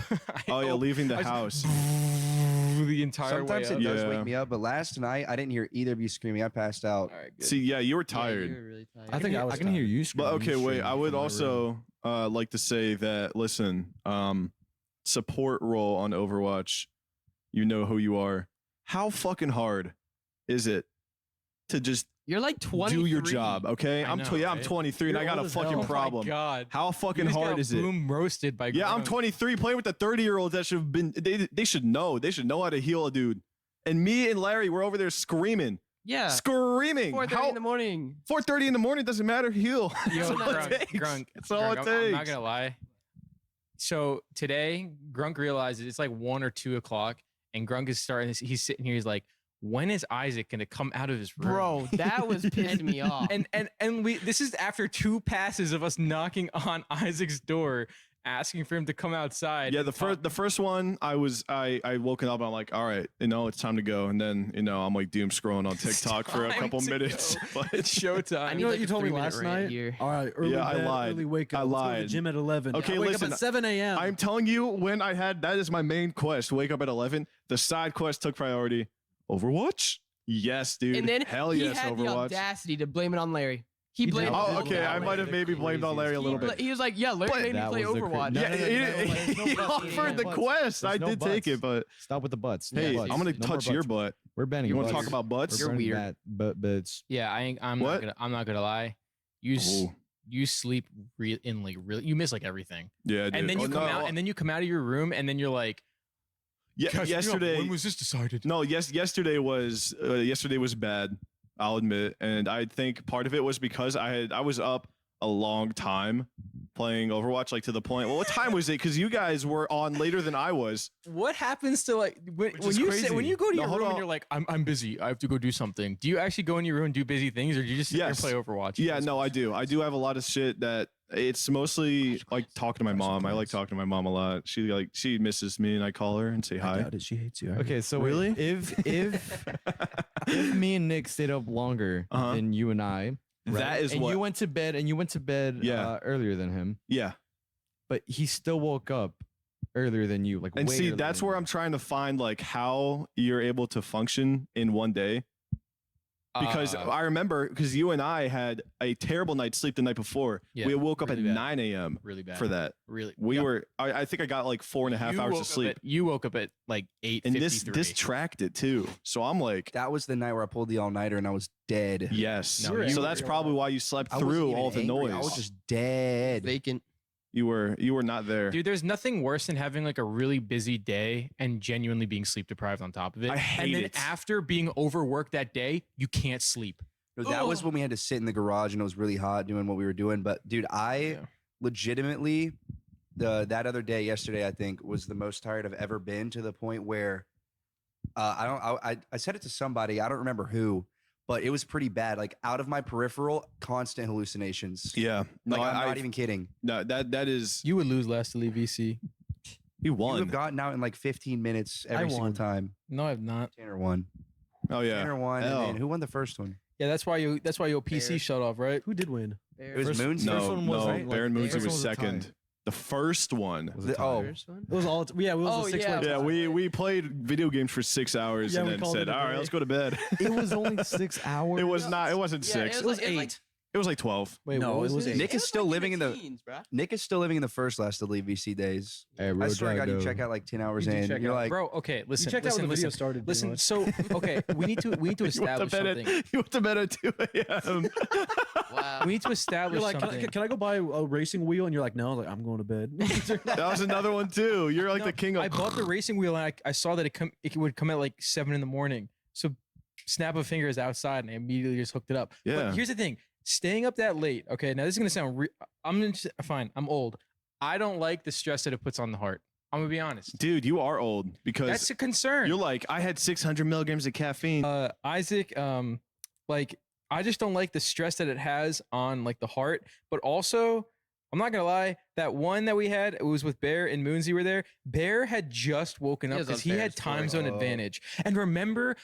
Oh yeah, leaving the I was- house. the entire sometimes way it up. does Yeah. wake me up, but last night I didn't hear either of you screaming. I passed out. All right, good. See, yeah, you were Yeah, you tired. were really tired. I think I was I can hear tired. you. But screaming, okay, wait. screaming I would from my room. also like to say that listen, support role on Overwatch. You know who you are. How fucking hard is it to just You're like 20. do your job? Okay, I I'm know, I'm right? 23 and I You're got a old as fucking hell. Oh my problem. God. How You fucking just hard got is it? boom roasted by Yeah, I'm Grunk. 23 playing with the 30-year-olds that should have been. They should know. They should know how to heal a dude. And me and Larry were over there screaming, Yeah. screaming. 4:30 in the morning. 4:30 in the morning doesn't matter. Heal. Yo, That's all Grunk, it takes. Grunk, That's all Grunk, it I'm not takes. gonna lie. So today, Grunk realizes it's like 1 or 2 o'clock, and Grunk is starting. He's sitting here. He's like, "When is Isaac gonna come out of his room?" Bro, that was pissing me off. And we. This is after 2 passes of us knocking on Isaac's door, asking for him to come outside. Yeah, and the first one, I woken up and I'm like, all right, it's time to go. And then I'm like doom scrolling on TikTok for a Time couple to minutes. go. But It's showtime. I You need know what like you a told me 3-minute last rant night? here. All right, early Yeah, I bed, lied. early wake up. I Let's go to the lied. gym at 11. Okay, I wake listen, up at 7 a.m. I'm telling you, when that is my main quest. Wake up at 11. The side quest took priority. Overwatch? Yes, dude. And then Hell he yes, had the Overwatch. audacity to blame it on Larry. He He blamed. did. Oh, Oh, okay. I Larry. might have maybe blamed on Larry a little bit. He was like, "Yeah, Larry But- made me That play was the cra- Overwatch." No, Yeah, no, no, no, he no, no buts, offered the no buts. quest. I There's no did take buts. it, but Stop with the butts. No hey, butts. I'm gonna No more touch your butts. butt. We're banning. You want to butts. talk about butts? We're You're burning weird. That, butts. Yeah, I'm What? not gonna lie. You Ooh. you sleep in like really. You miss like everything, Yeah, dude. and then you Oh, come no. out, and then you come out of your room, and then you're like, Yesterday. When was this decided? No, yesterday was bad. I'll admit, and I think part of it was because I was up a long time playing Overwatch, like to the point. Well, what time was it? Because you guys were on later than I was. What happens to like when is you crazy. when you go to No, your hold room and on. you're like, I'm busy. I have to go do something. Do you actually go in your room and do busy things, or do you just sit there and Yes. play Overwatch? Yeah, no, I do. I do have a lot of shit that it's mostly like talking to my mom. I like talking to my mom a lot. She misses me, and I call her and say I hi. doubt it. She hates you. Okay, so wait, Really? if me and Nick stayed up longer Uh-huh. than you and I, That is and what. you went to bed Yeah. earlier than him, Yeah, but he still woke up earlier than you. Like, and way see, earlier that's than where you. I'm trying to find like how you're able to function in one day. Because I remember because you and I had a terrible night's sleep the night before. Yeah, We woke up really at bad. 9 a.m. really bad for that. Really, We yeah. were. I think I got like 4.5 You hours woke of sleep, you woke up at like 8:53. and this tracked it too. So I'm like, That was the night where I pulled the all nighter and I was dead. yes. No, you so were- that's probably why you slept I wasn't through even all the angry. noise. I was just dead. Vacant. You were not there. Dude, there's nothing worse than having like a really busy day and genuinely being sleep deprived on top of it. I hate and then it. after being overworked that day, you can't sleep. No, that was when we had to sit in the garage and it was really hot doing what we were doing. But dude, I Yeah. legitimately that other day yesterday, I think, was the most tired I've ever been, to the point where I said it to somebody, I don't remember who, but it was pretty bad. Like out of my peripheral, constant hallucinations. Yeah. No, Like I'm I, not even kidding. no, that is. You would lose last to leave VC. He You won. have gotten out in like 15 minutes every single won. time. No, I've not. Tanner won. Oh yeah. Tanner won. Hell. And then who won the first one? Yeah, that's why your PC Fair. shut off, right? Who did win? It was First- Moon's. first No, one was, no. right? Baron Like, Moonzy first was one was a tie. second. The first one. Was a tie. Oh, First one? It was all. Yeah, it was Oh, a 6 yeah. way. Yeah, we played video games for 6 hours Yeah, and we then called said, it a "All right, day." let's go to bed." It was only 6 hours. It was not. It wasn't Yeah, 6. It was like- 8. It was like 12. Wait, No, what it was it? eight. Nick is still living in the teens, bruh. Nick is still living in the first last to leave VC days. Hey, I real swear to talk, God, you though. check out like 10 hours You do in. check You're out. like, Bro, okay, You listen, checked out when listen, the video listen. started. pretty Listen, much. so okay, we need to You went to establish bed something. at, you went to bed at 2 a.m. Wow. We need to You're establish like, something. can I go buy a racing wheel? And you're like, no. I was like, I'm going to bed. That was another one too. You're like No, the king of. I bought the racing wheel and I saw that it would come at like 7 in the morning. So snap of fingers outside and I immediately just hooked it up. Yeah. But here's the thing: staying up that late. Okay, now this is gonna sound. Fine. I'm old. I don't like the stress that it puts on the heart. I'm gonna be honest. Dude, you are old because That's a concern. you're like, I had 600 milligrams of caffeine. Isaac, like I just don't like the stress that it has on like the heart, but also I'm not gonna lie. That one that we had, it was with Bear and Moonsy were there. Bear had just woken He up was because on he Bear's had time story. zone advantage. And remember,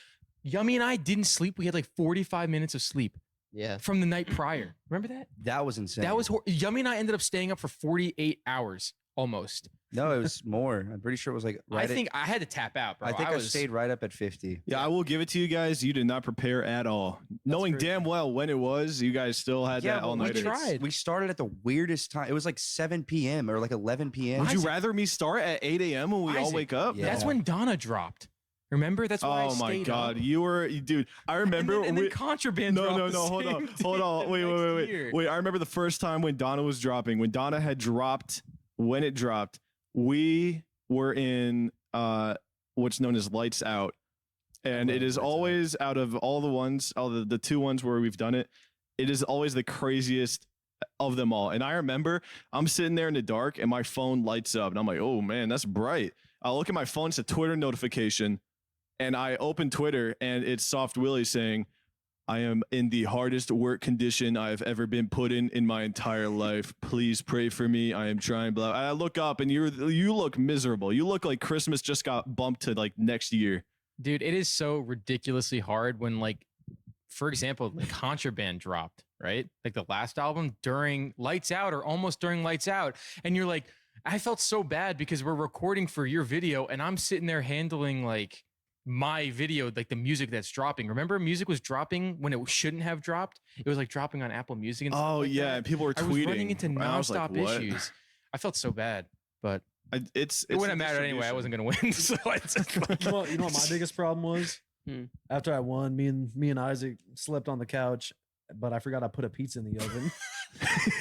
Yummy and I didn't sleep. We had like 45 minutes of sleep Yeah. from the night prior. Remember that? That was insane. That was Yummy and I ended up staying up for 48 hours almost. no, it was more. I'm pretty sure it was like. I think I had to tap out, bro. I think I was, stayed right up at 50. Yeah, I will give it to you guys. You did not prepare at all. Knowing pretty damn well when it was, you guys still had that all but night. we tried. We started at the weirdest time. It was like 7 p.m. or like 11 p.m. Would you rather me start at 8 a.m. when we all Isaac, wake up? Yeah. That's when Donna dropped. Remember? That's why I Oh my stayed God, up. you were, dude. I remember. And then Contraband No, dropped no, the no. Hold same on, day hold on. the Wait, next wait, wait, year. wait. I remember the first time when Donna was dropping. When Donna had dropped, when it dropped, we were in what's known as Lights Out, and it is always out of all the ones, all the two ones where we've done it. It is always the craziest of them all. And I remember I'm sitting there in the dark, and my phone lights up, and I'm like, oh man, that's bright. I look at my phone, it's a Twitter notification. And I open Twitter and it's Soft Willie saying, I am in the hardest work condition I have ever been put in my entire life. Please pray for me. I am trying. Blah. I look up and you look miserable. You look like Christmas just got bumped to like next year. Dude, it is so ridiculously hard when, like, for example, like Contraband dropped, right? Like the last album during Lights Out or almost during Lights Out. And you're like, I felt so bad because we're recording for your video and I'm sitting there handling like my video, like the music that's dropping. Remember, music was dropping when it shouldn't have dropped. It was like dropping on Apple Music and stuff Oh like yeah, that. and people were I tweeting. was running into and I was like, nonstop what? issues. I felt so bad, but It's it wouldn't have mattered anyway. I wasn't gonna win, so I just like, You know what my biggest problem was? Hmm. After I won, me and Isaac slept on the couch, but I forgot I put a pizza in the oven.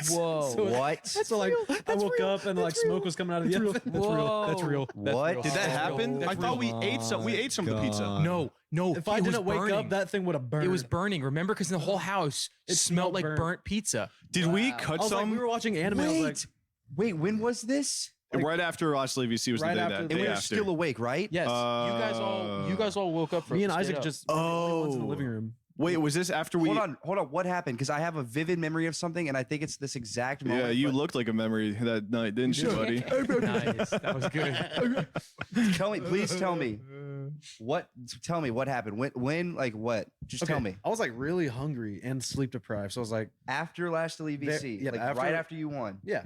Whoa. So- What? so like I woke up and like smoke was coming out of the oven. That's real. What? Did that Oh, happen? I that's thought we real. ate some. We ate some of the pizza. God. no. If I it was didn't wake burning. up, that thing would have burned. It was burning. Remember, because the whole house It smelled smelled like burnt. burnt pizza. Did we Wow. cut I was like, some we were watching anime. I was like, Wait, when was this? like- right after last VC was the Right day after that the- And day we were after. still awake, right? Yes, you guys all woke up. For me and stayed Isaac up. just were the only ones in the Oh. living room. Wait, was this after we? Hold on. What happened? Because I have a vivid memory of something, and I think it's this exact moment. Yeah, you but looked like a memory that night, didn't you, buddy? Nice. That was good. Tell me, please tell me what. Tell me what happened. When, like what? Just tell Okay, me. I was like really hungry and sleep deprived, so I was like, After last Elite There- VC, yeah, like after- right after you won. yeah.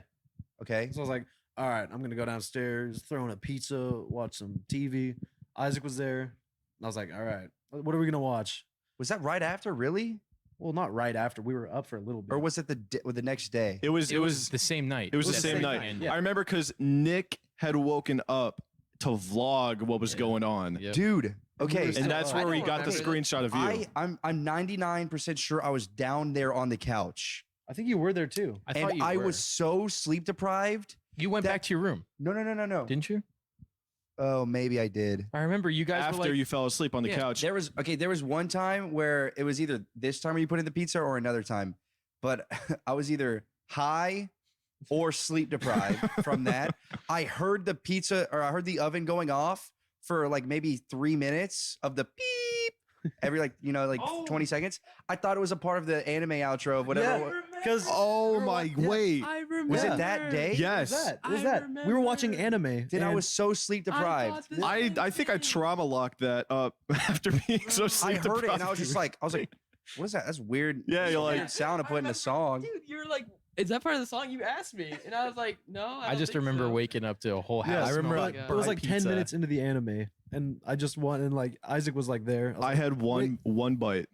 Okay. So I was like, all right, I'm gonna go downstairs, throw in a pizza, watch some TV. Isaac was there, and I was like, all right, what are we gonna watch? Was that right after? Really? Well, not right after. We were up for a little bit. Or was it the next day? It was. It was the same night. It was the the same same night. night, I remember because Nick had woken up to vlog what was Yeah. going on, Yep. Dude. Okay. And so and that's I where we don't got the remember that. screenshot of you. I'm 99% sure I was down there on the couch, I think you were there too. I thought and you I were. was so sleep deprived. You went that- back to your room, No. didn't you? Oh, maybe I did. I remember you guys After were like, you fell asleep on the Yeah, couch. There was one time where it was either this time where you put in the pizza or another time, but I was either high or sleep deprived from that. I heard the pizza or I heard the oven going off for like maybe 3 minutes of the beep every like 20 seconds. I thought it was a part of the anime outro of whatever. it was. Because Oh my wait! I remember. Was it that day? Yes, was that? We were watching anime. Then I and was so sleep deprived. I think I trauma locked that up after being so I sleep heard it and I deprived. was just like, what is that? That's weird. Yeah, That's you're a like- weird sound to put in a song. Dude, you're like, is that part of the song you asked me? And I was like, no. I just remember waking up to a whole house. Yeah, I remember, smelling like, it was burnt like 10 pizza. minutes into the anime, and I just won, and like Isaac was like there. was I like, had one bite.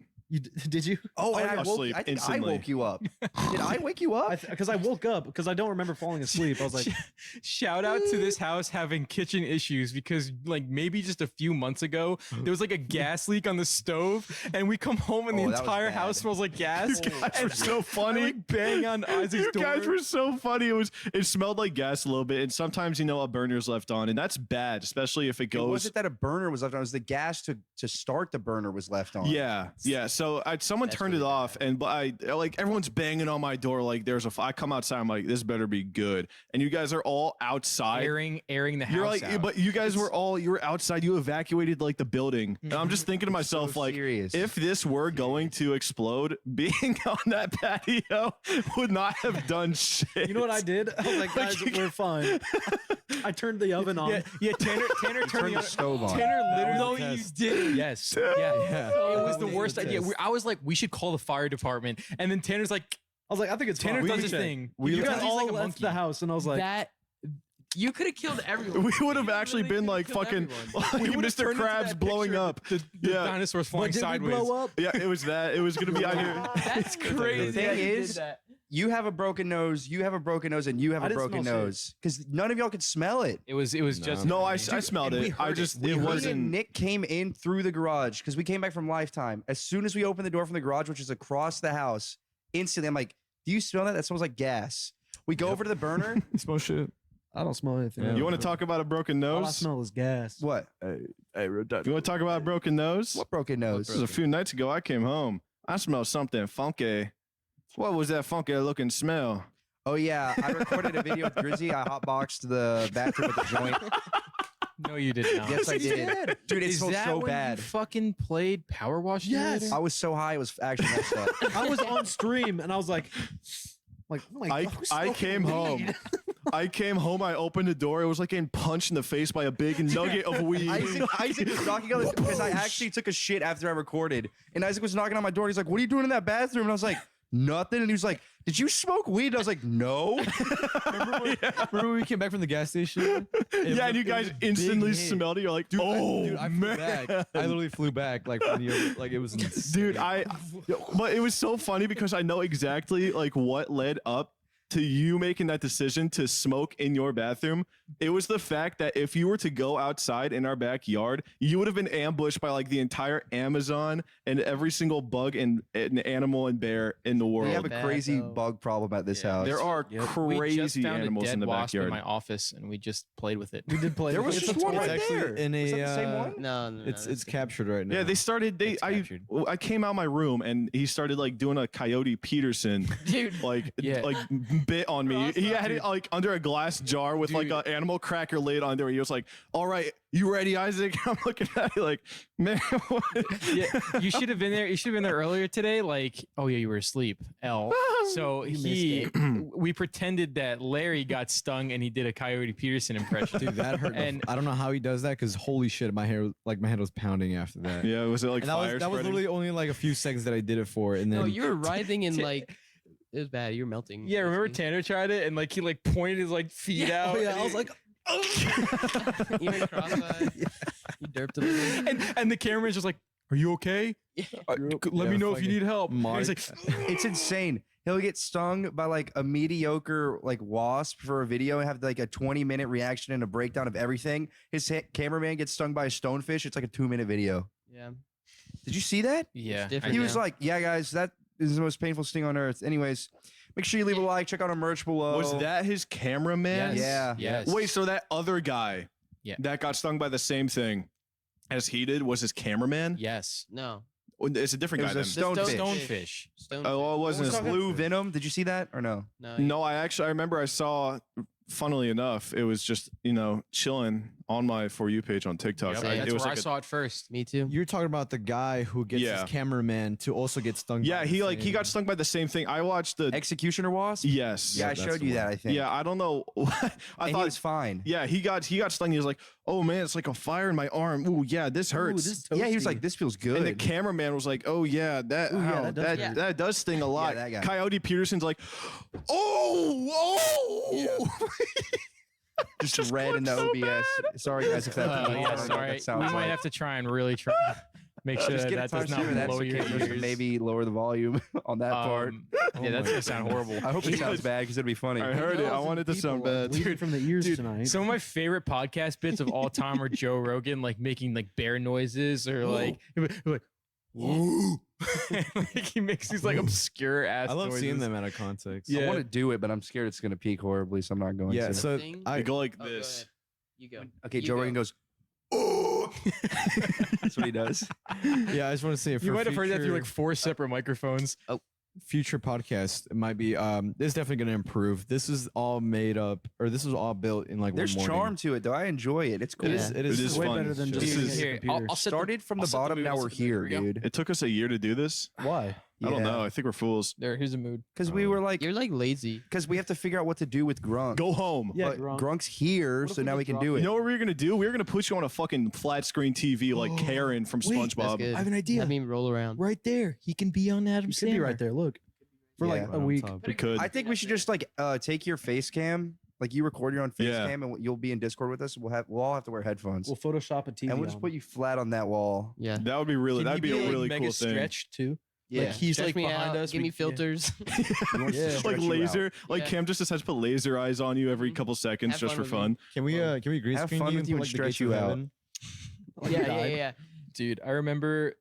did you? Oh, and I I fell woke. asleep I think instantly. I woke you up. Did I wake you up? Because I woke up because I don't remember falling asleep. I was like, Shout out to this house having kitchen issues because like maybe just a few months ago there was like a gas leak on the stove and we come home and the Oh, that was entire bad. house smells like gas. You guys were And so I, funny. like, bang on Isaac's You door. guys were so funny. It smelled like gas a little bit, and sometimes a burner's left on, and that's bad, especially if it It goes. wasn't that a burner was left on. It was the gas to start the burner was left on. Yeah. So someone That's turned really it off, bad. and like everyone's banging on my door. Like I come outside, I'm like, this better be good. And you guys are all outside. airing the house You're like, out. but you guys you were outside. You evacuated like the building, and I'm just thinking to myself, So like, serious. if this were going to explode, being on that patio would not have done shit. You know what I did? I was like, guys, we're fine. I turned the oven on. yeah. Tanner Turned turned the stove on. Tanner literally. No, you test. did. Yes. Yeah. Yeah. It was the That worst the idea. test. I was like, we should call the fire department, and then Tanner's like, I was like, I think it's Tanner fine. does We his can check. thing. You guys He's all like a left monkey. the house, and I was like, that you could have killed everyone. We would have You actually literally been could've like killed fucking everyone. We would've Mr. turned into Krabs that blowing picture, up. The Yeah. dinosaurs flying but did sideways. we blow up? Yeah, it was that. It was gonna be. I knew. That's crazy. thing how you did is, that. You have a broken nose. You have a broken nose, and you have I a didn't broken smell shit. nose because none of y'all could smell it. It was just No, I Dude, smelled and we it. I heard just Me it and wasn't. Nick came in through the garage because we came back from Lifetime. As soon as we opened the door from the garage, which is across the house, instantly I'm like, "Do you smell that? That smells like gas." We go over to the burner. You smell shit. I don't smell anything. Yeah. You want to talk about a broken All I nose? smell is gas. What? You want to talk about a broken nose? What broken nose? This was a few nights ago. I came home. I smelled something funky. What was that funky looking smell? Oh yeah, I recorded a video with Grizzy. I hotboxed the bathroom with the joint. no, you did not. Yes, I did. Dude, it Is smelled that so when bad. You fucking played Power Wash? Yes. I was so high, it was actually messed up. I was on stream, and I was like, oh my I God, who's I smoking came weed? home. I came home. I opened the door. It was like getting punched in the face by a big nugget of weed. Isaac was knocking on the because I actually took a shit after I recorded, and Isaac was knocking on my door. And he's like, "What are you doing in that bathroom?" And I was like, "Nothing." And he was like, "Did you smoke weed?" And I was like, "No." Remember when we came back from the gas station? Yeah, and you guys instantly smelled it. You're like, Dude, oh dude, I flew man. back. I literally flew back like from the, like it was insane. Dude, but it was so funny because I know exactly like what led up to you making that decision to smoke in your bathroom. It was the fact that if you were to go outside in our backyard, you would have been ambushed by like the entire Amazon and every single bug and animal and bear in the We world. have a Bad, crazy though. bug problem at this Yeah. house. There are We just crazy found animals a dead in the wasp backyard. in my office, and we just played with it. We did play. There was It's just a one toy. right It's there. actually in a. Is that the same one? No, It's captured right now. Yeah, they started. It's captured. I came out my room and he started like doing a Coyote Peterson, dude. like Yeah. like bit on me. Cross He up, had it like under a glass jar with like Dude. an animal cracker lid on there. He was like, "All right, you ready, Isaac?" I'm looking at you like, man. What? Yeah, you should have been there. You should have been there earlier today. Like, oh yeah, you were asleep. L. So we pretended that Larry got stung and he did a Coyote Peterson impression. Dude, that hurt. And- I don't know how he does that because holy shit, my head was pounding after that. Yeah, was it like And fire that was spreading? literally only like a few seconds that I did it for, and then No, you were writhing and like it was bad. You were melting. Yeah, remember basically. Tanner tried it and like he like pointed his like feet out. Oh, yeah, and I was he- like, Even cross-eyed. You derped a little. and the cameraman's just like, "Are you okay? Let Yeah, me know if you fucking need help." And Mark. he's like, It's insane. He'll get stung by like a mediocre like wasp for a video and have like a 20-minute reaction and a breakdown of everything. His cameraman gets stung by a stonefish. It's like a 2-minute video. Yeah. Did you see that? "Yeah." different. He I was know. like, "Yeah, guys, that is the most painful sting on earth." Anyways, make sure you leave a like. Check out our merch below. Was that his cameraman? Yes. Yeah. Yes. Wait, so that other guy, Yeah. that got stung by the same thing as he did, was his cameraman? Yes. No. It's a different It guy was a then. Stonefish. Stonefish. Stonefish. Oh, it wasn't. Was his Blue Venom? Did you see that or no? No. No, I remember I saw, funnily enough, it was just, chilling on my For You page on TikTok. Yep, Same. that's it was where like I saw it first. Me too. you're talking about the guy who gets Yeah. his cameraman to also get stung. yeah, by he the he got same- sting by the same thing. I watched the, Executioner Wasp? yes. Yeah, I that's showed the you one. that, I think. Yeah, I don't know. I And he thought, was fine. yeah, he got stung. He was like, oh man, it's like a fire in my arm. Ooh, yeah, this hurts. Ooh, this Yeah, he was toasty. like, "This feels good." And the cameraman was like, "Oh yeah, that Ooh, yeah, ow, that does that, hurt. that does sting a lot." that guy. Coyote Peterson's like, "Oh." just red in the OBS. Sorry guys if that. I Yeah, don't know what sorry. that We sounds might like. have to try and really try make sure Just that get a that time does not saver, that's blow your okay, just ears. maybe lower the volume on that part. Yeah, that's gonna sound horrible. I hope it sounds bad because it'd be funny. I heard it. I Thousands wanted to of sound people are bad. bleeding from the ears Dude, tonight. some of my favorite podcast bits of all time are Joe Rogan like making like bear noises or like whoa. Like he makes these like obscure ass I love noises. seeing them out of context. Yeah. I want to do it, but I'm scared it's gonna peak horribly, so I'm not going Yeah. to. So Thing? I I go like Oh, go this. ahead. You go. Okay, You Joe go. Rogan goes, That's what he does. Yeah, I just want to say You might have heard that through like 4 separate microphones. future podcast might be this is definitely going to improve. This is all made up, or this was all built in like There's one morning. charm to it though. I enjoy it. It's cool. It is way fun. better than just Dude, using a here, computer. I'll set the- Started from I'll the set the bottom. mood, Now I'll we're set the mood. here, Here we go. dude. It took us a year to do this. Why? I don't know. I think we're fools. Here's a mood. Because we were like, You're like lazy. because we have to figure out what to do with Grunk. Go home. Yeah, But Grunk. Grunk's here, What if so we now just we can drop do it? it. You know what we were gonna do? We were gonna put you on a fucking flat screen TV like Karen from Wait, That's SpongeBob. good. I have an idea. I mean, roll around. Right there. He can be on Adam You should be right there. Look, for like Yeah. a week. We could. I think we should just like take your face cam, like you record your own face Yeah. cam, and you'll be in Discord with us. We'll all have to wear headphones, We'll Photoshop a TV. and we'll just on put you flat on that wall. Yeah. That would be really. Can That'd he be a like, really mega cool thing. stretched too. Yeah, Like he's Stretch like me behind out, us. Give we- me filters. He wants to Yeah. stretch Like you out. laser, like Yeah. Cam just decides to put laser eyes on you every couple seconds Have just for fun with me. fun. Can we green Have screen fun you with and you put, and like, the stretch gates you of out. heaven? yeah. Dude, I remember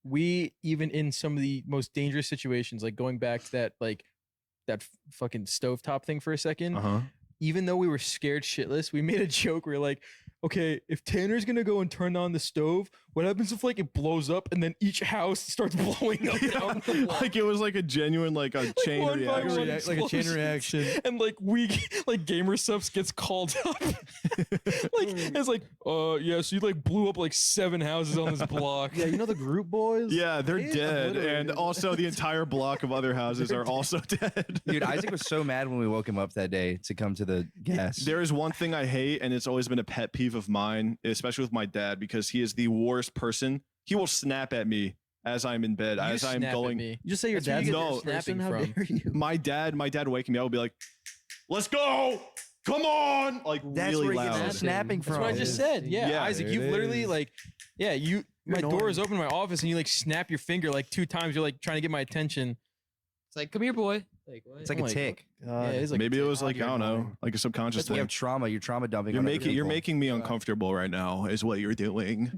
we even in some of the most dangerous situations, like going back to that fucking stovetop thing for a second. Uh-huh. Even though we were scared shitless, we made a joke. We are like, okay, if Tanner's gonna go and turn on the stove, what happens if like it blows up and then each house starts blowing up down the block? Like it was like a genuine like a chain one by reaction. one Like a chain explosions. reaction. And like like GamerSupps gets called up. Like it's like, yeah, so you like blew up like 7 houses on this block. Yeah, you know the group boys. Yeah, they're They dead, and obliterated. also the entire block of other houses are also dead. Dude, Isaac was so mad when we woke him up that day to come to the gas. There is one thing I hate, and it's always been a pet peeve of mine, especially with my dad, because he is the worst person. He will snap at me as I'm in bed, You as I'm snap at going. me. You just say your That's where you dad's get No. your snapping How from. dare you? My dad waking me up will be like, "Let's go, come on!" Like That's really where he gets loud. the snapping That's from. what I just said. Yeah, Yeah, Isaac, there you've it literally is. like, yeah, my door annoying. is open in my office and you like snap your finger like 2 times. You're like trying to get my attention. It's like, come here, boy. Like, what? It's like I'm a like, tick. Yeah, it's like Maybe it was like I you're don't know, annoying. like a subconscious You thing. have trauma. You're trauma dumping. You're on other making you're people. making me uncomfortable right now. Is what you're doing.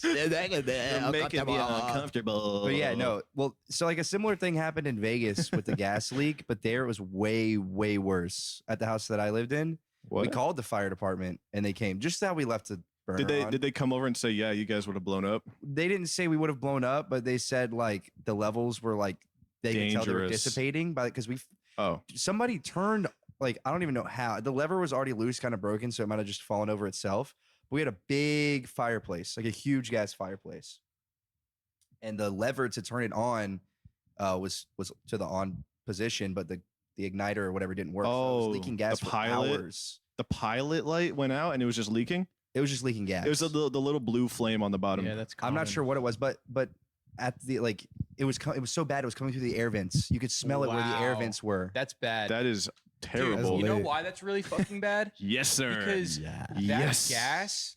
You're making me uncomfortable. But yeah, no. Well, so like a similar thing happened in Vegas with the gas leak, but there it was way, way worse at the house that I lived in. We What? called the fire department and they came just how we left the burner Did they on. did they come over and say, yeah, you guys would have blown up? They didn't say we would have blown up, but they said like the levels were like they could tell they were Dangerous. dissipating by because Oh, somebody turned like I don't even know how the lever was already loose, kind of broken, so it might have just fallen over itself. But we had a big fireplace, like a huge gas fireplace, and the lever to turn it on was to the on position, but the igniter or whatever didn't work. So it Oh, was leaking the gas for pilot? hours. the pilot light went out and it was just leaking. It was just leaking gas. It was the little blue flame on the bottom. yeah, that's. I'm not common. sure what it was, but at the like it was so bad it was coming through the air vents. You could smell it where the air Wow. vents were. That's bad. That is Dude, terrible. you know lit. why that's really fucking bad? Yes, sir. Because that Yes. gas,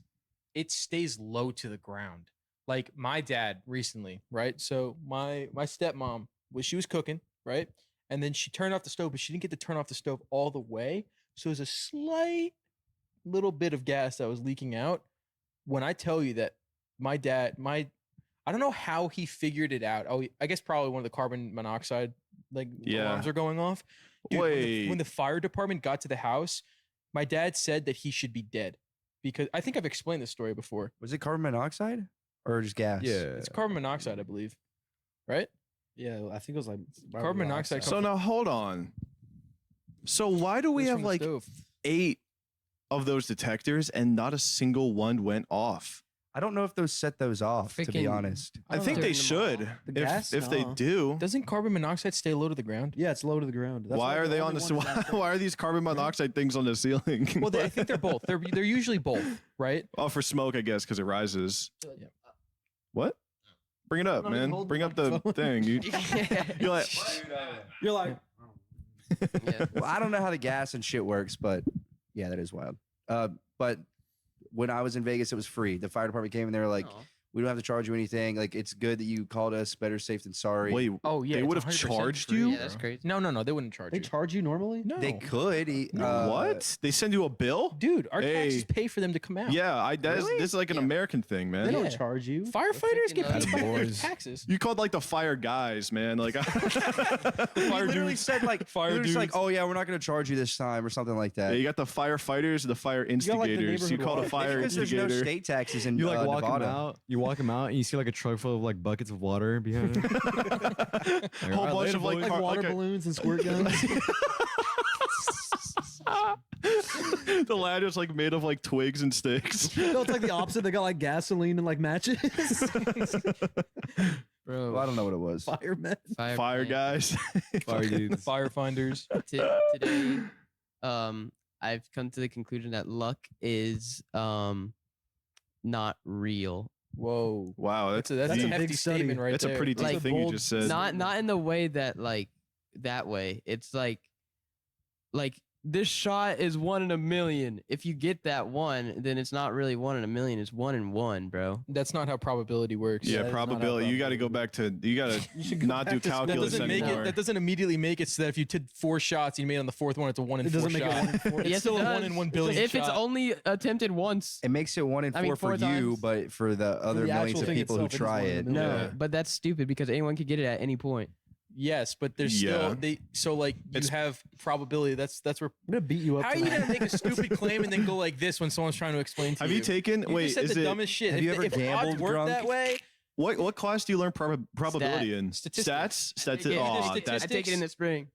it stays low to the ground. Like my dad recently, right? So my stepmom she was cooking, right? And then she turned off the stove, but she didn't get to turn off the stove all the way. So there's a slight little bit of gas that was leaking out. When I tell you that my dad, I don't know how he figured it out. Oh, I guess probably one of the carbon monoxide Yeah. alarms are going off. Dude, Wait. when the fire department got to the house, my dad said that he should be dead because I think I've explained this story before. Was it carbon monoxide or just gas? Yeah. It's carbon monoxide, I believe. Right? Yeah, I think it was like Carbon monoxide So now hold on. So why do we It's have from the like stove. 8 of those detectors and not a single one went off? I don't know if those set those off, to be Freaking- honest. I don't think know. they Turn them should. off. The gas? If they No. do, Doesn't carbon monoxide stay low to the ground? Yeah, it's low to the ground. That's why are they on only the one is that why are these carbon monoxide things on the ceiling? Well, I think they're both. They're usually both, right? Oh, for smoke, I guess, because it rises. Yeah. What? Bring it up, not even man. holding Bring the up the microphone. thing. You're like, You're like, Yeah. Well, I don't know how the gas and shit works, but yeah, that is wild. But when I was in Vegas, it was free. The fire department came and they were like, Aw. We don't have to charge you anything. Like, it's good that you called us. Better safe than sorry. Wait, Oh yeah, They it's would've 100% charged free, you? Yeah, that's bro. crazy. No, they wouldn't charge They you. charge you normally? No, They could. what? They send you a bill? dude. Our Hey. taxes pay for them to come out. Yeah, this is like an Yeah. American thing, They man. don't Yeah. charge you. Firefighters get paid by their boys. taxes. You called like the fire guys, man. Like He fire literally dudes. said like, Fire fire like, dudes. oh yeah, we're not going to charge you this time or something like Yeah, that. you got the firefighters, the fire got, like, the instigators. You neighborhood called a watch. fire Because there's no instigator. state taxes in You like walk Nevada. him out. You walk him out, and you see like a truck full of like buckets of water behind him. A whole bunch of like, Like water like a- balloons and squirt guns. the ladder's like made of like twigs and sticks. No, it's like the opposite. They got like gasoline and like matches. Bro. Well, I don't know what it was. Firemen. Fire guys. Fire dudes. Firefinders. Today, I've come to the conclusion that luck is not real. Whoa. Wow, That's that's a a deep. hefty big study. statement right That's there. a pretty deep Like, thing you bold- just said. Not in the way that like that way. It's like this shot is 1 in a million. If you get that one, then it's not really 1 in a million. It's 1 in 1, bro. That's not how probability works. Yeah, that is not how probability. You got to go back to. You got You to should go not do back to school. That calculus doesn't make anymore. it. That doesn't immediately make it so that if you did 4 shots, and you made on the 4th one, it's a 1 in It 4 doesn't make it shot. 1 in 4. It's Yes, still it a 1 does. in 1 billion. If it's shot. only attempted once. It makes it 1 in 4 I mean, for 4 you, times. but for the other the millions actual of thing people who itself, it is try 1 in a it. million. No, Yeah. but that's stupid because anyone could get it at any point. Yes, but there's Yeah. still so like you It's- have probability. That's where. I'm gonna beat you up. How are you tonight. gonna make a stupid claim and then go like this when someone's trying to explain to Have you? you taken? You Wait, just said is the it? dumbest shit. have If you the- ever if the odds gambled, work Grunk? that way? What class do you learn probability in? Statistics. Stats. That's I it. take it- Oh, statistics. I take it in the spring.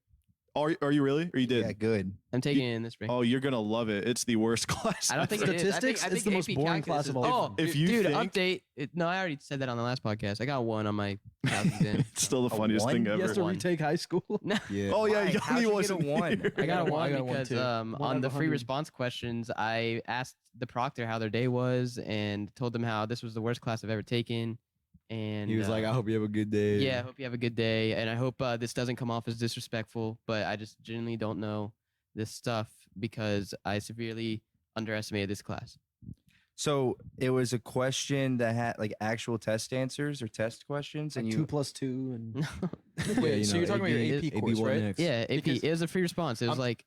are you really? Or you did? Yeah, good. I'm taking it in the spring. Oh, you're gonna love it. It's the worst class. I don't think ever. it is. I think, Statistics? I It's think the most AP boring calculus class of is- all. Oh, If you dude, think- update. No, I already said that on the last podcast. I got 1 on my calculus in. It's still the A funniest thing one? You have ever. to One. retake high school. No, Yeah. Oh yeah, Why? Yanni How'd you get a wasn't 1? here. I got a 1 I got a 1 because too. on out of the free 100. response questions, I asked the proctor how their day was and told them how this was the worst class I've ever taken. And He was like, I hope you have a good day. yeah, I hope you have a good day. And I hope this doesn't come off as disrespectful, but I just genuinely don't know this stuff because I severely underestimated this class. So it was a question that had like actual test answers or test questions, Like and 2 you plus 2 and Yeah, Wait, you so know, you're talking about your AB AP course, right? next. Yeah, AP. Because It was a free response. It was I'm- like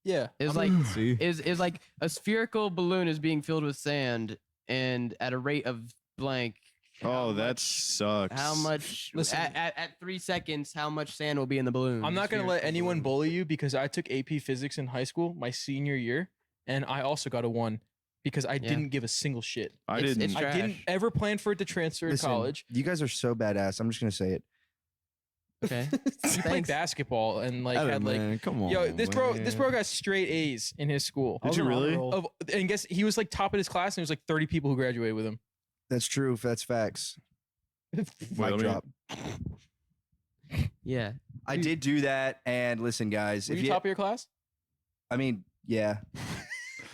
Yeah. it was I'm- like See? is like a spherical balloon is being filled with sand and at a rate of blank. Oh, that sucks. How much Listen. at 3 seconds? How much sand will be in the balloon? I'm not gonna let Spherical anyone balloon. bully you because I took AP Physics in high school my senior year, and I also got a 1 because I didn't give a single shit. I It's- didn't. it's I didn't trash. ever plan for it to transfer Listen, to college. You guys are so badass. I'm just gonna say it. Okay. You played Thanks. basketball and like Hey, had like man, come on. yo this bro man. got straight A's in his school. I was you on honor really? roll. Of and guess he was like top of his class and there was like 30 people who graduated with him. That's true. That's facts. Wait, Mic let me- drop. Yeah. I did do that, and listen, guys. Were If you you, top of your class? I mean, yeah.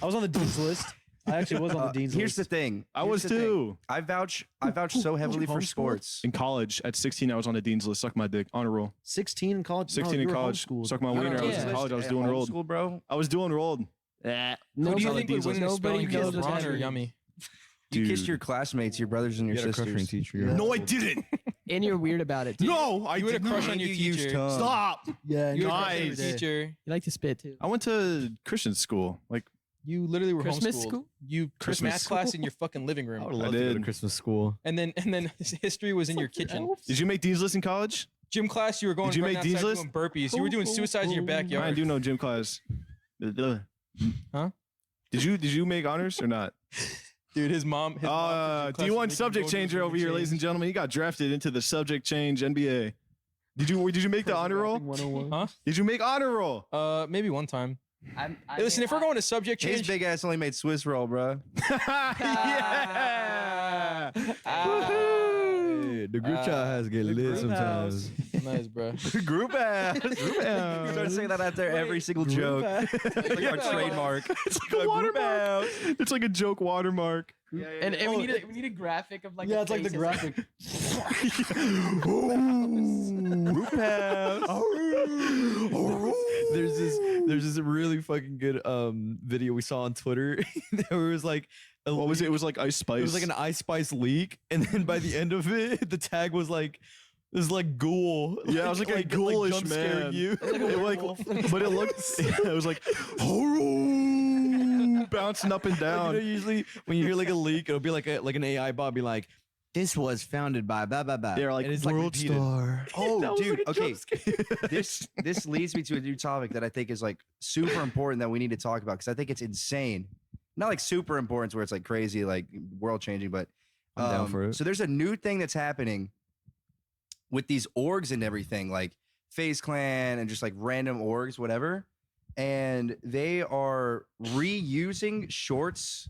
I was on the dean's list. I actually was on the dean's Here's list. the thing. I Here's was the thing. too. I vouch so heavily for homeschool? sports. In college, at 16, I was on the dean's list. Suck my dick. Honor roll. 16 in college. 16 no, in you were college. homeschooled. Suck my I don't wiener. I know, was yeah. in college. I was At doing rolled. homeschool, bro. I was doing rolled. Who do you Nobody- think would win in a nobody spelling bee? knows what's Ron or happening. Yummy? You kissed Dude. your classmates, your brothers and your You had a crush on your sisters. teacher. Yeah. No, I didn't. And you're weird about it too. No, I You had a didn't. crush on your You used teacher. tongue. Stop. Yeah, You and had a crush on your every day. teacher. You like to spit too. I went to Christian school. Like, You literally were Christmas homeschooled. school? You Christmas math class in your fucking living I would room. love to go to did. Christmas school. And then history was in your kitchen. did you make dean's list in college? Gym class, you were going Did you running make Dean's outside List? doing burpees. You were doing suicides in your I backyard. didn't do no gym class. Huh? Did you make honors or not? Dude, his mom. His mom took gym class to D1 make him subject go do changer the over here, ladies and change. gentlemen. He got drafted into the subject change NBA. Did you make the honor roll? 101. Huh? Did you make honor roll? Maybe one time. I Hey, listen, if we're going to subject His change, big ass only made Swiss roll, bro. Yeah. Hey, the group chat has get lit group sometimes. nice, bro. Group ass. Group You start saying that after every single joke. Like our trademark. It's like a watermark. It's like a joke watermark. and we need a graphic of like Yeah, a it's like the face. graphic. There's this really fucking good video we saw on Twitter. There was like What was it? It was like Ice Spice. It was like an Ice Spice leak, and then by the end of it, the tag was like this like ghoul. Yeah, it was like a ghoulish jump scaring man. You. But it looked. It was like bouncing up and down. Like, usually when you hear like a leak, it'll be like an AI bot be like, "This was founded by blah blah blah." They're like and it's World repeated. Star. Oh, dude. like a Okay. jump scare. This leads me to a new topic that I think is like super important that we need to talk about because I think it's insane. Not like super important where it's like crazy, like world changing, but I'm down for it. So there's a new thing that's happening with these orgs and everything, like FaZe Clan and just like random orgs, whatever. And they are reusing shorts,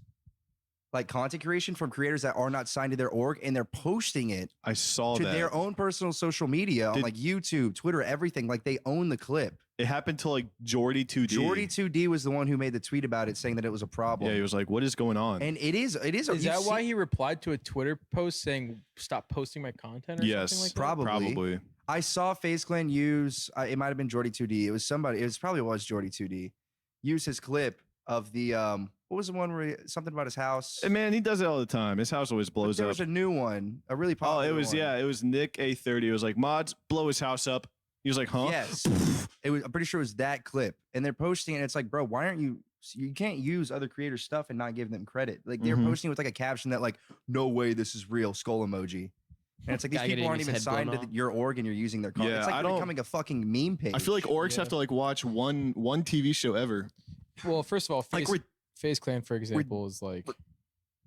like content creation from creators that are not signed to their org, and they're posting it I saw to that. their own personal social media on Did- like YouTube, Twitter, everything. Like they own the clip. It happened to like Jordy 2D. Jordy 2D was the one who made the tweet about it, saying that it was a problem. Yeah, he was like, "What is going on?" And it is. Is that why he replied to a Twitter post saying "Stop posting my content"? Or Yes, something like that? Probably. I saw FaZe Clan use. It might have been Jordy 2D. It was somebody. It was probably Jordy 2D. Use his clip of the What was the one where something about his house? And man, he does it all the time. His house always But blows there up. was a new one, a really Oh, popular. it was one. yeah, it was Nick A30. It was like mods blow his house up. He was like, "Huh?" Yes. It was. I'm pretty sure it was that clip, and they're posting it. And it's like, bro, why aren't you? You can't use other creators' stuff and not give them credit. Like they're Mhm. posting with like a caption that like, "No way, this is real." Skull emoji. And it's like these Guy people getting aren't his even head signed blown to off. your org, and you're using their content. Yeah, It's like I you're don't- becoming a fucking meme page. I feel like orgs have to like watch one TV show ever. Well, first of all, Like FaZe Clan, for example, is like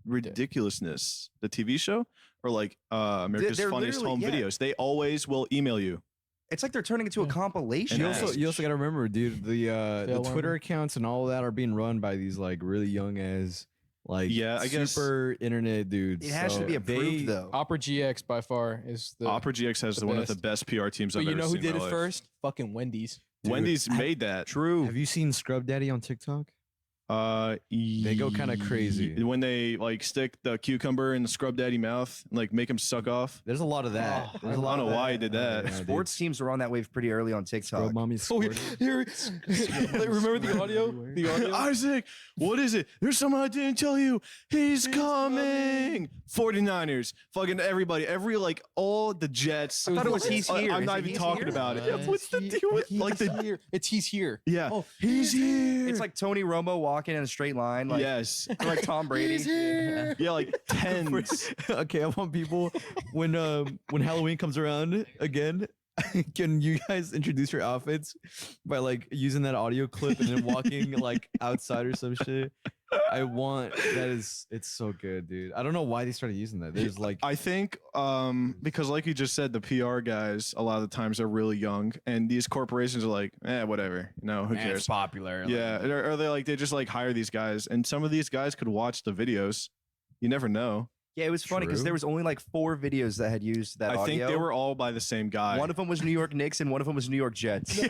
ridiculousness. The TV show or like America's They're Funniest Home literally- yeah. Videos. They always will email you. it's like they're turning into a compilation. And You also gotta remember, dude, the Fail Twitter armor. accounts and all of that are being run by these like really young as like Yeah, I guess- super internet dudes. It has So to be approved they- though. Opera GX by far is the. Opera GX has the one of the best. best PR teams but I've you ever know who seen did in it my life. first? Fucking Wendy's. Dude, Wendy's made that. True. Have you seen Scrub Daddy on TikTok? They go kinda crazy. when they like stick the cucumber in the Scrub Daddy mouth and like make him suck off. There's a lot of that. Oh, There's I a lot don't of know why he that. did that. Yeah, dude. Sports teams were on that wave pretty early on TikTok. Scrub mommy squirted. Remember the audio? The audio. Isaac, what is it? There's someone I didn't tell you. He's coming. 49ers. Fucking everybody. Every like all the Jets. I thought it was he's here. I'm Is not it even he's talking here? about it. What's the deal with like the here. It's he's here. yeah? Oh, he's here. It's like Tony Romo walking in a straight line, like yes. like Tom Brady. Yeah, like tens. Okay, I want people when Halloween comes around again. Can you guys introduce your outfits by like using that audio clip and then walking like outside or some shit? I want it's so good, dude. I don't know why they started using that. There's like I think because like you just said, the PR guys a lot of the times are really young, and these corporations are like, whatever, who cares? popular. Yeah, or they like they just like hire these guys, and some of these guys could watch the videos. You never know. Yeah, it was funny because True. there was only like 4 videos that had used that I audio. think they were all by the same guy. One of them was New York Knicks and one of them was New York Jets. yeah,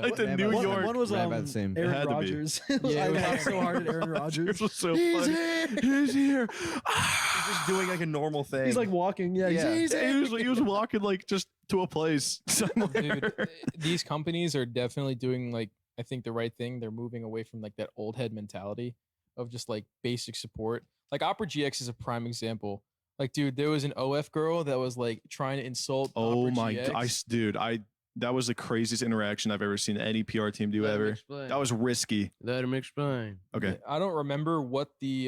like the Yeah, New but York. One was Right about the same. It had Aaron to be. Rodgers. Yeah, I it was laughed so hard at Aaron It Rodgers. was so He's funny. here. He's here. He's just doing like a normal thing. He's like walking. Yeah, Yeah. he's here. He was walking like just to a place somewhere. Dude, these companies are definitely doing like I think the right thing. They're moving away from like that old head mentality of just like basic support. Like Opera GX is a prime example. Like, dude, there was an OF girl that was like trying to insult. Oh Opera my GX. god, that was the craziest interaction I've ever seen any PR team do ever. That was risky. Let him explain. Okay. I don't remember what the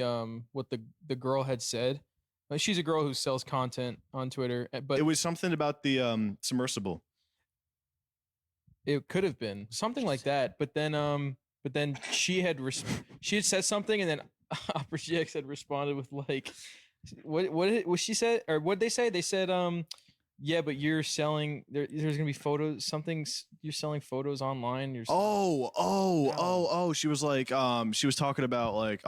girl had said. Like, she's a girl who sells content on Twitter, but It was something about the submersible. it could have been something like that. But then she had said something, and then Opera GX had responded with like, what she said, or what they say? They said, yeah, but you're selling there's gonna be photos. You're selling photos online. You're She was like, she was talking about like,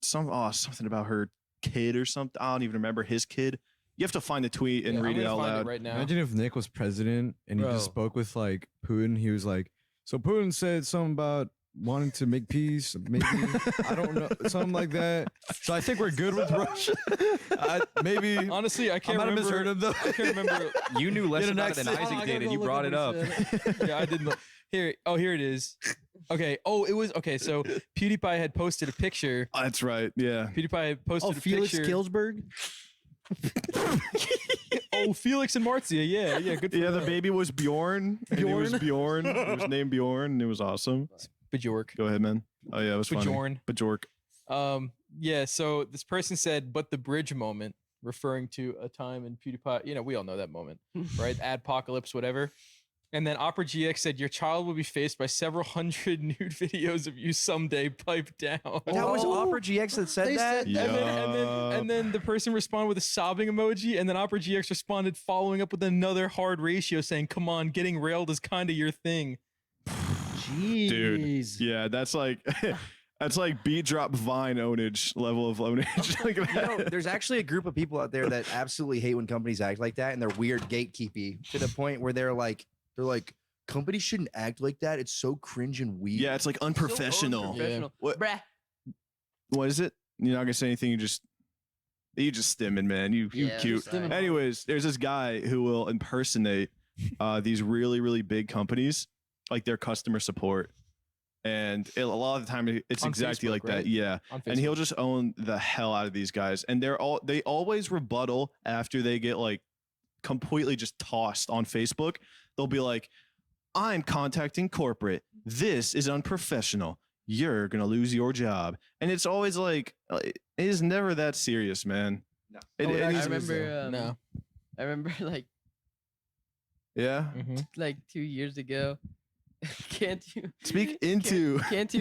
something about her kid or something. I don't even remember his kid. You have to find the tweet and Yeah, read I'm it gonna out find loud. right now. Imagine if Nick was president and he just Bro. spoke with like Putin. He was like, so Putin said something about wanting to make peace, maybe. I don't know, something like that. So I think we're good with Russia. Maybe. Honestly, I I can't might have remember. misheard him though. I can't remember. You knew less Get an about it than accent. Isaac I did, gotta and you go brought look it up up. what he said. Yeah, I didn't look. Here. Oh, here it is. Okay. Oh, it was okay. So PewDiePie had posted a picture. That's right. Yeah. PewDiePie had posted Oh, a Felix picture. Kilsberg. Oh, Felix and Marzia. Yeah, yeah. Good for Yeah, the them. baby was Bjorn. And it was Bjorn? Bjorn. It was named Bjorn. And it was awesome. Bajork. Go ahead, man. Oh yeah, it was funny. Bajorn. Bajork. Yeah, so this person said, but the bridge moment, referring to a time in PewDiePie, you know, we all know that moment, right? Adpocalypse, whatever. And then Opera GX said, your child will be faced by several hundred nude videos of you someday. Pipe down. That was Opera GX that said They that. said And then the person responded with a sobbing emoji, and then Opera GX responded, following up with another hard ratio, saying, "Come on, getting railed is kind of your thing." Jeez. Yeah, that's like that's like beat drop Vine ownage level of ownage. Like You know, there's actually a group of people out there that absolutely hate when companies act like that, and they're weird gatekeepy to the point where they're like, companies shouldn't act like that. It's so cringe and weird. yeah, it's like unprofessional. Unprofessional. What- Bruh. What is it? You're not gonna say anything. You just stimming, man. You Yeah, cute. stimming. Anyways, there's this guy who will impersonate these really, really big companies, like their customer support. And a lot of the time, it's On exactly Facebook, like right? that. Yeah. On And he'll Facebook. just own the hell out of these guys. And they always rebuttal after they get like completely just tossed on Facebook. They'll be like, I'm contacting corporate. This is unprofessional. You're going to lose your job. And it's always like, it is never that serious, man. No. It- Oh, it it actually is- I remember. No. I remember yeah. Mhm. like 2 years ago. Can't you Speak into. Can't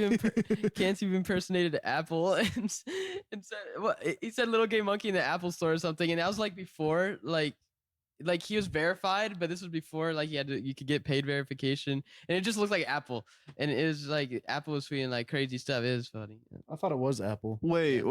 you impersonated Apple and said what he said little gay monkey in the Apple store or something, and that was like before like he was verified, but this was before like you could get paid verification, and it just looked like Apple, and it was like Apple was tweeting like crazy stuff. It was funny. I thought it was Apple. Wait.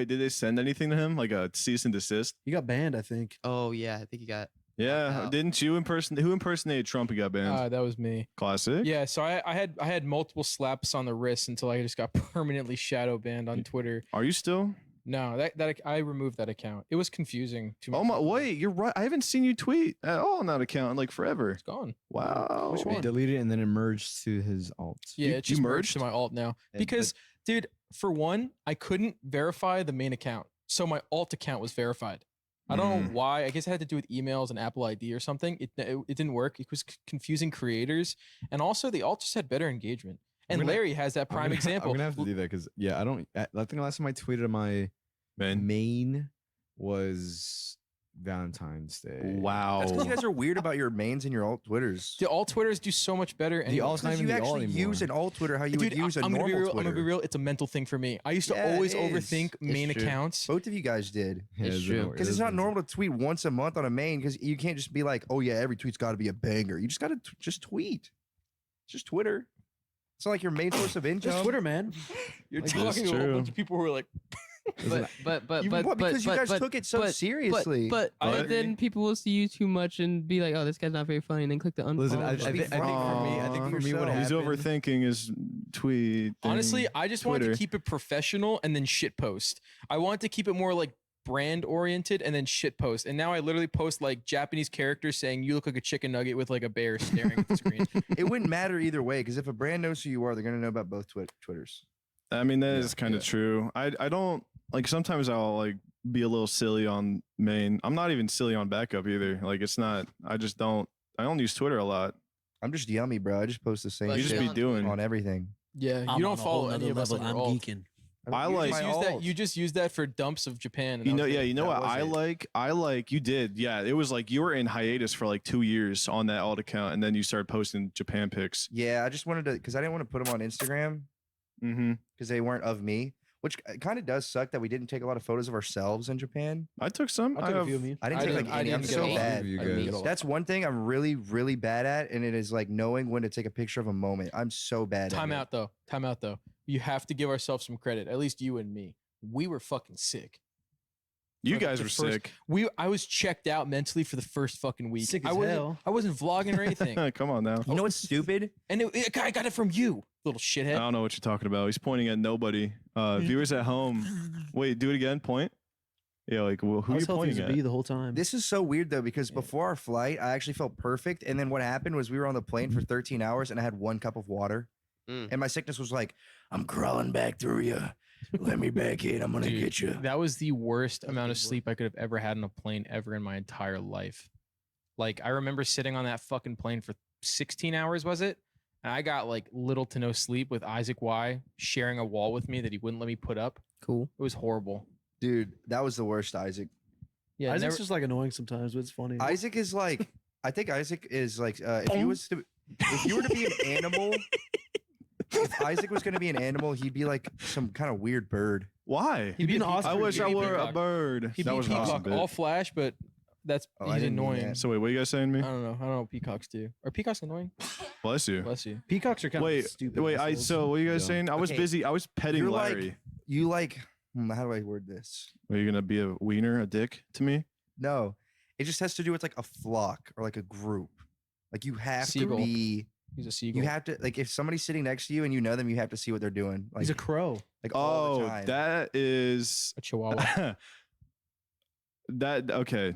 Did they send anything to him? Like a cease and desist? He got banned, I think. Oh yeah, I think he got. Yeah. Wow. Didn't you who impersonated Trump and got banned? That was me. Classic. Yeah, so I had multiple slaps on the wrist until I just got permanently shadow banned on Twitter. Are you still? No, that I removed that account. It was confusing to me. Oh my! Wait, you're right. I haven't seen you tweet at all on that account in like forever. It's gone. Wow. Which He one? deleted it and then it merged to his alt. Yeah, You- it's you just merged to merged? my alt now. And- Because, dude, for one, I couldn't verify the main account. So my alt account was verified. I don't know why. I guess it had to do with emails and Apple ID or something. It didn't work. It was confusing creators. And also, the alt just had better engagement. And gonna- Larry has that prime example. I'm gonna have to do that because I don't. I think the last time I tweeted on my Man. main was Valentine's Day. Wow. That's because you guys are weird about your mains and your alt Twitters. The alt Twitters do so much better. The anyway. alt's not Because even you the alt actually anymore. use an alt Twitter how you Dude, would use a I'm normal gonna be real. Twitter. I'm gonna be real. It's a mental thing for me. I used to Yeah, always it is. overthink It's main true. accounts. Both of you guys did. Yeah, It's it true. doesn't- Because it it's not doesn't- normal to tweet once a month on a main because you can't just be like, oh yeah, every tweet's got to be a banger. You just got to just tweet. It's just Twitter. It's not like your main source of income. Just Twitter, man. You're That's talking to a whole true. bunch of people who are like, But You- what, because you guys took it so seriously. But But- then people will see you too much and be like, oh, this guy's not very funny, and then click the unfollow. Listen, I Just be think for me, frank. what He's happened. He's overthinking his tweet. honestly, thing. I just wanted Twitter. to keep it professional and then shit post. I wanted to keep it more like brand oriented and then shit post. And now I literally post like Japanese characters saying you look like a chicken nugget with like a bear staring at the screen. It wouldn't matter either way because if a brand knows who you are, they're gonna know about both Twitters. I mean, that Yeah, is kind of yeah. true. I don't like sometimes I'll like be a little silly on main. I'm not even silly on backup either. Like it's not. I don't use Twitter a lot. I'm just yummy, bro. I just post the same But You just shit be doing. on everything. Yeah, I'm you on don't a follow whole any nother of us on level. your I'm alt. geeking. I You like. just, my use that, alt. you just use that for dumps of Japan. And You that know, was yeah. it. You know That what was I it. like? I like you did. Yeah, it was like you were in hiatus for like 2 years on that alt account, and then you started posting Japan pics. Yeah, I just wanted to because I didn't want to put them on Instagram Mm-hmm. because they weren't of me, which kind of does suck that we didn't take a lot of photos of ourselves in Japan. I took some. I took a few of me. I didn't I take didn't- like I any. I'm didn't so get a lot. bad. You I didn't guys. get a lot. That's one thing I'm really, really bad at, and it is like knowing when to take a picture of a moment. I'm so bad Time at out though. Time out though. You have to give ourselves some credit. At least you and me. We were fucking sick. You for the guys were first- sick. I was checked out mentally for the first fucking week. Sick I as wasn't, hell. I wasn't vlogging or anything. Come on now. You know what's stupid? And I got it from you, little I shithead. don't know what you're talking about. He's pointing at nobody. Viewers at home. Wait, do it again. Point. Yeah, like well, who I are was you healthy pointing as a at? bee the whole time. This is so weird though, because before our flight, I actually felt perfect. And then what happened was we were on the plane for 13 hours and I had 1 cup of water. Mm. And my sickness was like, I'm crawling back through you. Let me back in. I'm going to Dude, get you. That was the worst That's amount a of good boy. sleep I could have ever had on a plane ever in my entire life. Like I remember sitting on that fucking plane for 16 hours, was it? And I got like little to no sleep with Isaac Y sharing a wall with me that he wouldn't let me put up. Cool. It was horrible. Dude, that was the worst, Isaac. Yeah, Isaac's never- just like annoying sometimes, but it's funny. Isaac is like, I think Isaac is like, if you were to be an animal, if Isaac was going to be an animal, he'd be like some kind of weird bird. Why? He'd be an a ostrich. I wish I he'd be were a peacock. bird. He'd That be was an awesome peacock, all bit. flash, but that's Oh, I he's didn't mean annoying. that. So wait, what are you guys saying to I me? don't know. I don't know what peacocks do. Are peacocks annoying? Bless you. Bless you. Peacocks are kind Wait, of stupid. wait. assholes. So what are you guys Yeah. saying? I was Okay, busy. I was petting you're Larry. How do I word this? Are you gonna be a wiener, a dick to me? No, it just has to do with like a flock or like a group. Like you have Seagull. to be, He's a seagull. you have to, like if somebody's sitting next to you and you know them, you have to see what they're doing. Like, He's a crow. like all the Oh, time. that is a chihuahua. that okay.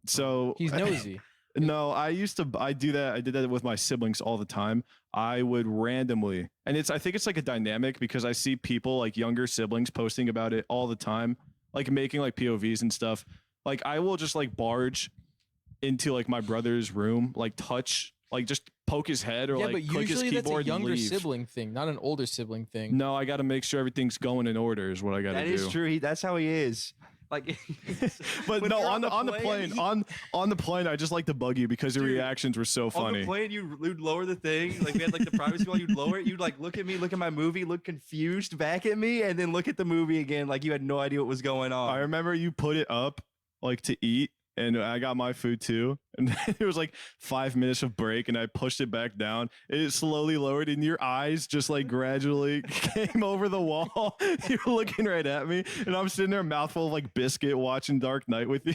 So He's nosy. No, I do that. I did that with my siblings all the time. I would randomly, and I think it's like a dynamic because I see people like younger siblings posting about it all the time, like making like POVs and stuff. Like I will just like barge into like my brother's room, like touch, like just poke his head or Yeah, like but click his usually that's a keyboard and younger leave. sibling thing, not an older sibling thing. No, I got to make sure everything's going in order is what I got to That do. is true. That's how he is. Like, But when no, we're on the plane, on the plane, I just like to bug you because your Dude, reactions were so on funny. the plane, you'd lower the thing. Like we had like the privacy wall. You'd lower it. You'd like look at me, look at my movie, look confused back at me, and then look at the movie again, like you had no idea what was going on. I remember you put it up like to eat, and I got my food too. And then it was like 5 minutes of break, and I pushed it back down. It slowly lowered, and your eyes just like gradually came over the wall. You were looking right at me, and I'm sitting there, mouthful of like biscuit, watching Dark Knight with you.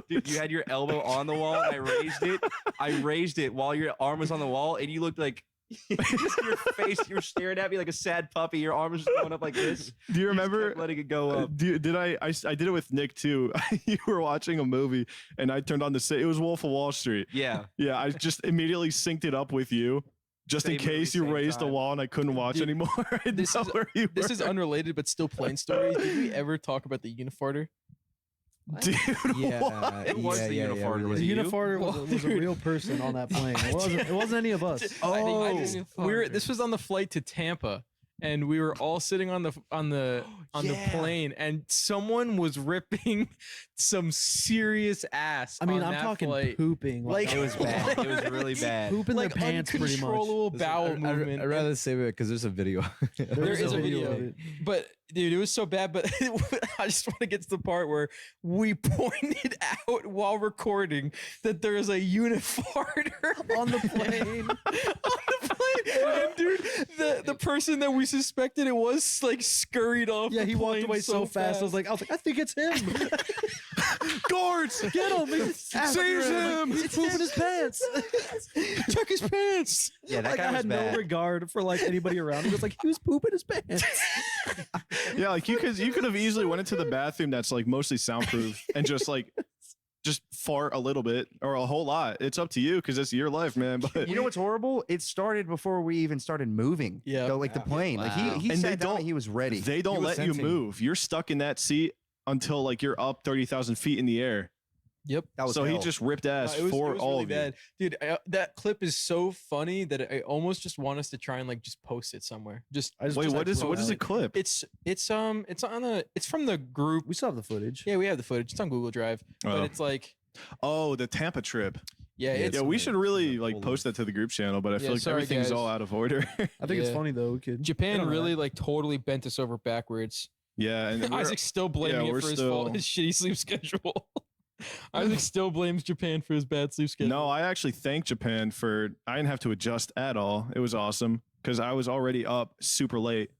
Dude, you had your elbow on the wall, and I raised it. I raised it while your arm was on the wall, and you looked like just your face. You were staring at me like a sad puppy. Your arm was just going up like this. Do you just remember? kept letting it go up? Did I did it with Nick too. You were watching a movie, and I turned on it was Wolf of Wall Street. Yeah. Yeah, I just immediately synced it up with you, just in Same movie, case you same raised the time. wall and I couldn't watch Dude, anymore. I didn't this know is- where you This is were. unrelated, but still plane stories. Did we ever talk about the unifarter? Dude, Yeah, what? It was the uniform. we Was The it you? unifarter was a real person on that plane. It wasn't any of us. Oh, this was on the flight to Tampa, and we were all sitting on the Yeah. plane, and someone was ripping some serious ass. I mean, on I'm that talking flight. pooping. Like- It was bad. It was really bad. poop in like their pants, pretty much. uncontrollable bowel movement. I'd rather save it because there's a video. There is a video. of it. But dude, it was so bad. But I just want to get to the part where we pointed out while recording that there is a unifarter On the plane. on the plane. And dude, the person that we suspected it was like scurried off. Yeah, the he walked plane away so fast. I was like, I think it's him. Guards, Get him! He's seize him! He's pooping his pants. check his pants. Yeah, that Like guy I was had bad. no regard for like anybody around. He was like, he was pooping his pants. Yeah, like you could have easily went into the bathroom that's like mostly soundproof and just fart a little bit or a whole lot. It's up to you because it's your life, man. But You know what's horrible? It started before we even started moving. Yeah. So, like the plane. Like Wow. he And they sat down don't- and he was ready. they don't He was let you sensing. move. You're stuck in that seat until like you're up 30,000 feet in the air. Yep. That was So he hell. just ripped ass it was for really all of bad. Dude, that clip is so funny that I almost just want us to try and like just post it somewhere. Just I just you. Wait, what is post the it. clip? it's from the group. We still have the footage. Yeah, we have the footage. It's on Google Drive. Oh. But it's like Oh, the Tampa trip. yeah, it's Yeah, we should really a like whole post that to the group channel, but I feel Yeah, like sorry, everything's guys. all out of order. I think it's Yeah. funny though. We could. Japan I don't know. really like totally bent us over backwards. Yeah, and we're- Isaac's still blaming it we're for his fault, still- his shitty sleep schedule. Isaac still blames Japan for his bad sleep schedule. no, I actually thank Japan for I didn't have to adjust at all. It was awesome because I was already up super late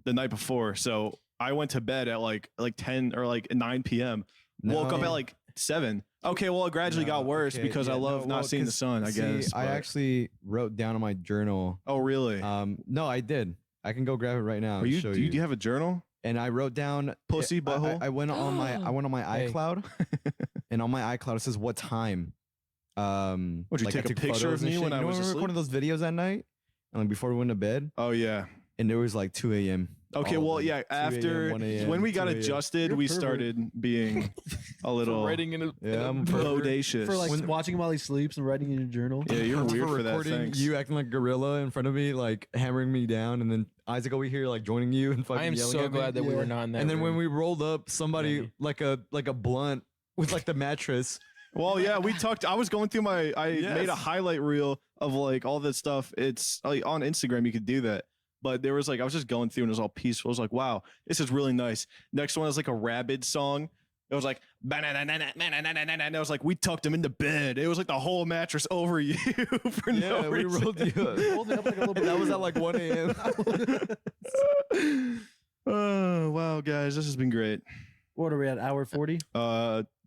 the night before, so I went to bed at like 10 or like 9 p.m. Woke up at like 7. Okay, well, it gradually got worse because I love not seeing the sun, I guess. I but- actually wrote down on my journal. Oh, really? No, I did. I can go grab it right now. Are and you, show do you have a journal? And I wrote down Pussy butthole? I went on my Hey. iCloud, and on my iCloud it says what time. Would you I take a took picture photos of and me shit. when I You know was we were asleep? recording those videos at night, and like before we went to bed, Oh, yeah. and there was like 2 a.m. Okay, all of well, them. yeah, 2 a.m., after 1 a.m., when we got 2 a.m. adjusted, You're a we pervert. started being a little Writing in a Yeah, I'm a pervert. bodacious. For like watching him while he sleeps and writing in your journal. Yeah, you're For weird for that. recording Thanks. you acting like gorilla in front of me, like hammering me down, and then Isaac over here like joining you and fucking I am yelling so at me. glad that we Yeah. were not in that And then when room. we rolled up, somebody Yeah. like a blunt with like the mattress. Well, yeah, we talked. I was going through I Yes. made a highlight reel of like all this stuff. It's like on Instagram, you could do that. But there was like, I was just going through and it was all peaceful. I was like, wow, this is really nice. Next one is like a rabid song. It was like, and it was like, we tucked him into bed. It was like the whole mattress over you for no Yeah, we reason. rolled you up. Hold it up like a little bit. That was at like 1 a.m. Oh, wow, guys, this has been great. What are we at? Hour 40?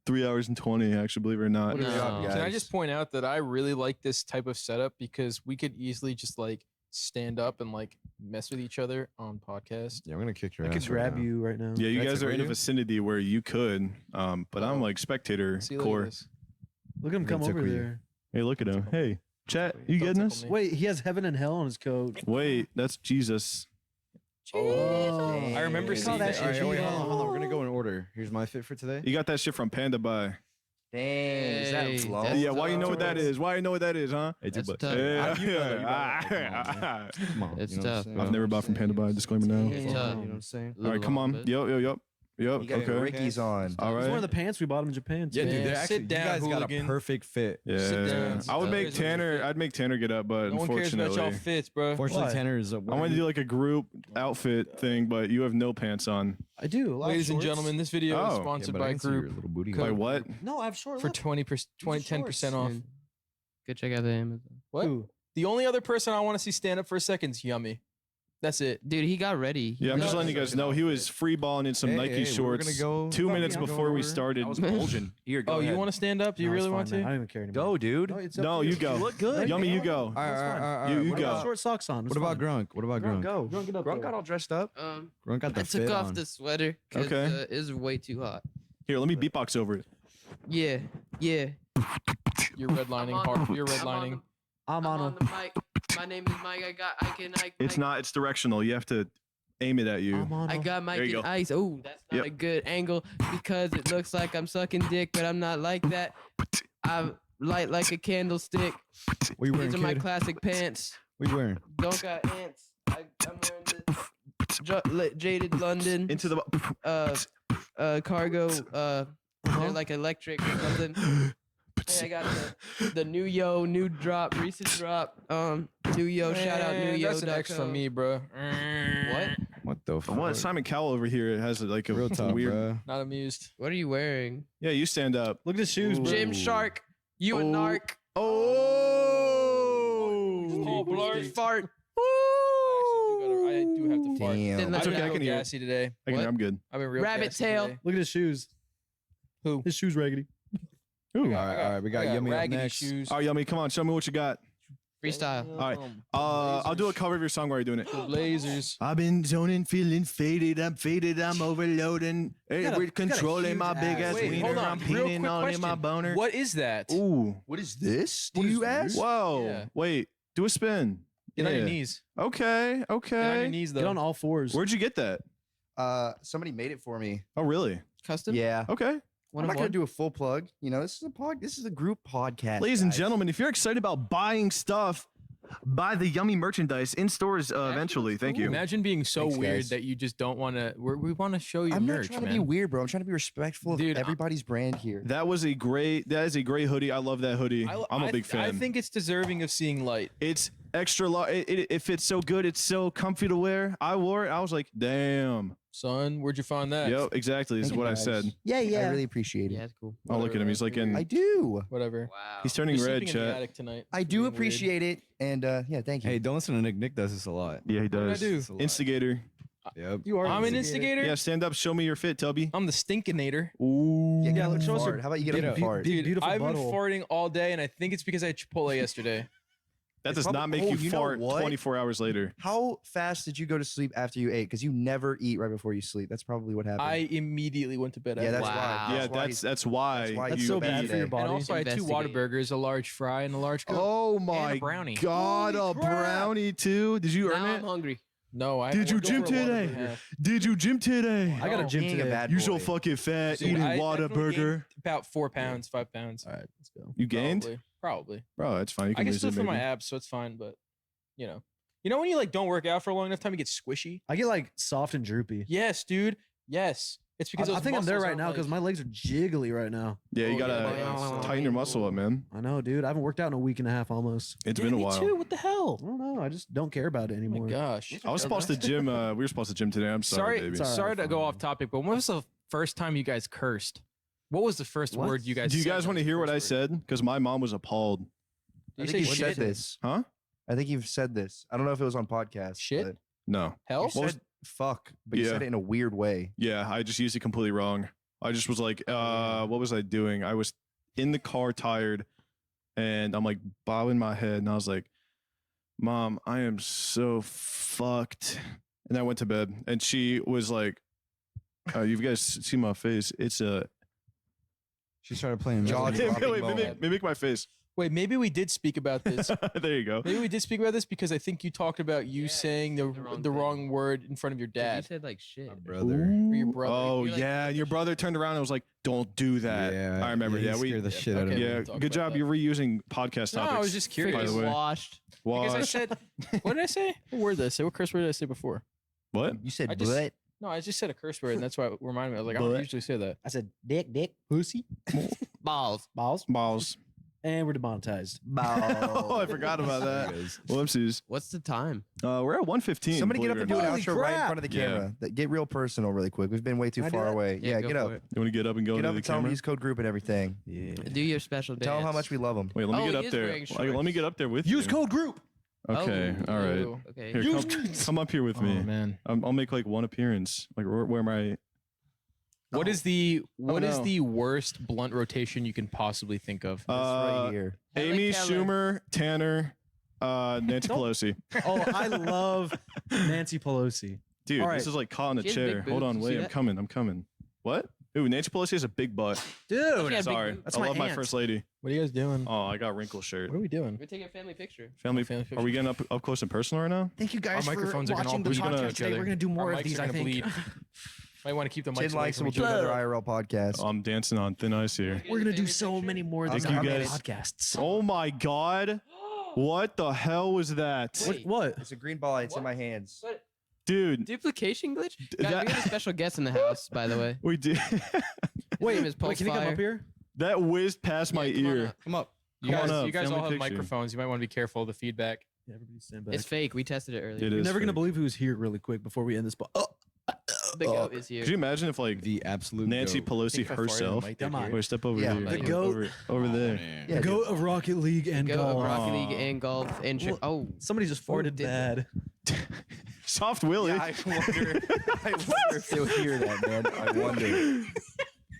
3 hours and 20, actually, believe it or not. What are we up, No. Can I guys? just point out that I really like this type of setup because we could easily just like stand up and like mess with each other on podcast. Yeah, I'm gonna kick your I ass. could grab you right now. Yeah, you That's guys it are for in a you? vicinity where you could, but I'm Oh. like spectator See, look at core. this. Look at him Gonna come over tickle you. there. Hey, look at him. Hey, chat, you Don't getting tickle this? me. Wait, he has heaven and hell on his coat. Wait, that's Jesus. Oh. I remember I saw seeing that that. shit. All right, wait, Yeah. hold on. We're gonna go in order. Here's my fit for today. You got that shit from Panda Buy. Dang, is that Hey, flow? that's Yeah, why you know what that tough. is? Why you know what that is, huh? Hey, That's $2. tough. Yeah, You got it, you got it. Come on, Come on, It's you know what I'm tough, saying? bro. I've never bought from Panda Buy. Disclaimer now. It's You know tough. what I'm saying? All right, come on. bit. Yep. You got your Okay. Rickies on. All It's one of right. the pants we bought him in Japan. Yeah, too. dude, Man, they're actually, sit down, you guys got a hooligan. perfect fit. Yeah. Sit down. I would make There's a Tanner. fit. I'd make Tanner get up, but No one cares about unfortunately, y'all fits, bro. Fortunately, Why? Tanner is. I want to do like a group outfit thing, but you have no pants on. I do. a lot of Ladies and shorts. gentlemen, this video is Oh. sponsored by Group little booty. Code Like what? No, I have short for left. 20%, 10% off. And go check out the Amazon. What? Who? The only other person I want to see stand up for a second is Yummy. That's it. Dude, he got ready. Yeah, I'm He just got- letting you guys know he was free balling in some Nike shorts. 2 minutes I'll go before we over. started. I was bulging. Here, go Oh, ahead. you want to stand up? Do you No, it's really fine, want man. I to? don't even care anymore. Go, dude. No, it's up No, to you go. You look good. Yummy, you go. All right, all right, all right. You What I got about- short socks on. What about Grunk? What about Grunk? Go. Grunk, get up Grunk there. got all dressed up. Grunk got the I took fit off on. the sweater because Okay. it was way too hot. Here, let me beatbox over it. Yeah. You're redlining I'm on- hard. You're I'm on redlining. the- I'm on him. the mic. My name is Mike. It's not. It's directional. You have to aim it at you. I'm on I him. got Mike There you and go. Ice. Oh, that's not Yep. a good angle because it looks like I'm sucking dick, but I'm not like that. I'm light like a candlestick. What you wearing, These are my kid? classic pants. What you wearing? Don't got ants. I'm wearing the jaded London Into the. cargo. They're like electric or something. Hey, I got the new drop, recent drop. New yo, shout out new yo. That's an X from me, bro. What? What the fuck? What? Simon Cowell over here has like a Real tough, weird. bro. Not amused. What are you wearing? Yeah, you stand up. Look at his shoes, bro. Jim Shark. You a Oh. narc. Oh, blur. Fart. I do have to fart. Damn. Then I've let's been okay, I real can hear it. gassy today. I can, What? I'm good. I've been real Rabbit gassy tail. today. Look at his shoes. Who? His shoes raggedy. Ooh. All right, all right. We got Yummy up raggedy next. shoes. All right, Yummy, come on, show me what you got. Freestyle. All right. I'll do a cover of your song while you're doing it. The Blazers. I've been zoning, feeling faded. I'm faded. I'm overloading. Hey, got a- we're you got a controlling my huge big ass. ass Wait, wiener. hold on. I'm Real peeing quick on in my question. boner. What is that? Ooh. What is this? What Do is you ask? this? Whoa. Yeah. Wait. Do a spin. Get on your Yeah. knees. Okay. Get on your Okay. knees, though. Get on all fours. Where'd you get that? Somebody made it for me. Oh, really? Custom? Yeah. Okay. One I'm not of gonna one? do a full plug. You know, this is a group podcast. Ladies and guys. gentlemen, if you're excited about buying stuff, buy the Yummy merchandise in stores eventually. Thank you. Imagine being so Thanks, weird guys. that you just don't want to. We want to show you I'm not merch, trying to man. be weird, bro. I'm trying to be respectful Dude, of everybody's brand here. That is a great hoodie. I love that hoodie. I'm a big fan. I think it's deserving of seeing light. It's extra large. It fits so good. It's so comfy to wear. I wore it. I was like, damn. Son, where'd you find that? Yep, exactly. This is Thank what you, I guys. said. Yeah. I really appreciate it. Yeah, it's cool. Oh, look at him. He's like in. I do. Whatever. Wow. He's turning You're red, sleeping in the chat. attic tonight. I It's do being weird. appreciate it. And yeah, thank you. Hey, don't listen to Nick. Nick does this a lot. Yeah, he What did I does. do? It's a lot. Instigator. Yep. You are. I'm an instigator. Yeah, stand up. Show me your fit, Tubby. I'm the stinkinator. Ooh. Yeah, let's show us fart. How about you get up and fart? Beautiful I've been butthole. farting all day, and I think it's because I had Chipotle yesterday. That It's does not probably- make Oh, you you know fart what? 24 hours later. How fast did you go to sleep after you ate? Because you never eat right before you sleep. That's probably what happened. I immediately went to bed. yeah, after that's that. Wow. why. Yeah, that's why. that's why That's you so ate bad for your today. body. And also, I had 2 Investigate. Whataburgers, a large fry, and a large Coke. Oh my brownie. God, Holy a crap. brownie too? Did you Now earn I'm it? hungry. No, I Did you went gym over a today? Whataburger. Did you gym today? I got a No. gym Being a today. bad You boy. so fucking fat Dude, eating I definitely gained Whataburger. About 4 pounds, 5 pounds. All right, let's go. You gained? Probably. Bro, that's fine. You I can can lose still it, feel my maybe. abs, so it's fine. But you know when you like don't work out for a long enough time, you get squishy. I get like soft and droopy. Yes, dude. Yes. It's because I those think I'm there muscles right aren't, now because like- my legs are jiggly right now. Yeah, you Oh, gotta yeah. tighten your muscle up, man. I know, dude. I haven't worked out in a week and a half almost. It's Yeah, been a me while. too. What the hell? I don't know. I just don't care about it Oh anymore. my gosh. I was supposed to gym. We were supposed to gym today. I'm sorry, Sorry, baby. It's all right, sorry to go fine. off topic, but when was the first time you guys cursed? What was the first What? word you guys Do you said guys that want to was the hear what I first word? said? Because my mom was appalled. Did I you think say you've said shit? this. Huh? I think you've said this. I don't know if it was on podcast. Shit? but No. Hell? You What was- said fuck, but you Yeah. said it in a weird way. Yeah, I just used it completely wrong. I just was like, what was I doing? I was in the car tired and I'm like bobbing my head and I was like, Mom, I am so fucked. And I went to bed and she was like, you guys see my face? It's a She started playing. Jaw Resident Evil. dropping wait, moment. mimic my face. Wait, maybe we did speak about this. There you go. Maybe we did speak about this because I think you talked about you Yeah, saying the wrong the thing. wrong word in front of your Dude, you dad. said like shit. My brother. Or your brother. Oh You're like, yeah, and your brother turned around and was like, "Don't do that." Yeah, I remember. he Yeah, we. scared the shit out of Okay. me. Yeah, we'll talk good about job. that. You're reusing podcast No, topics. I was just curious. By the way, Washed. Because I Wash. said, what did I say? What word did I say? What curse word did I say before? What? You said I just- butt. No, I just said a curse word, and that's why it reminded me. I was like, I don't But- usually say that. I said dick, pussy, Balls. balls, Balls. and we're demonetized. Oh, I forgot about There that. it is. Whoopsies. What's the time? We're at 1:15. Somebody get up believe and it do or an not. outro right in crap. front of the Yeah. camera. Get real personal really quick. We've been way too Can I do far that? away. Yeah, go get for up. it. You want to get up and go Get into up the and tell them camera? use code group and everything. Yeah. Do your special dance. Tell them how much we love them. Wait, let me Oh, get he up is there. wearing Like, let me get up there with Use you. code group. Okay. Oh, All right. Ooh. Okay. Here, Use come up here with Oh, me. man. I'll make like one appearance. Like where am I? What is the what is no. the worst blunt rotation you can possibly think of? This right here. Helen Amy Keller. Schumer, Tanner, Nancy Pelosi. Oh, I love Nancy Pelosi. Dude, All this right. is like caught in a She has big chair. Hold boobs. on, You see wait, I'm that? coming. I'm coming. What? Ooh, Nancy Pelosi has a big butt. Dude, Yeah, big Sorry, boobs. That's I my love my aunt. first lady. What are you guys doing? Oh, I got wrinkle shirt. What are we doing? We're taking a family picture. Family, family are we getting up close and personal right now? thank you guys Our for microphones are gonna all watching the bleed into podcast each today. other. We're gonna do more Our of mics these, are I gonna think. bleed. Might want to keep the Chin mics away likes from we'll each do other. another IRL podcast. I'm dancing on thin ice here. We're gonna do so many more of these Thank you IRL guys. podcasts. Oh my god. What the hell was that? Wait. What? It's a green ball. It's in my hands. What? Dude, Duplication glitch? Guys, that- we got a special guest in the house, by the way. we did. His name is Wait, can you come Pulsefire. up here? That whizzed past my Yeah, come on ear. up. Come up. You Come on guys, up, you guys all family have picture. microphones. You might want to be careful of the feedback. Yeah, everybody stand back. It's fake. We tested it earlier. It You're is never gonna fake. believe who's here really quick before we end this. Oh, The goat is here. Could you imagine if like The absolute Nancy goat. Pelosi herself? Come on. Wait, step over Yeah, here. the Like, goat. over there. Yeah, the goat of Rocket League and Goat of golf. Rocket League Aw. and golf and Well, oh, Somebody just Who farted did bad. Soft Willie. Yeah, I wonder if they'll hear that, man. I wonder. If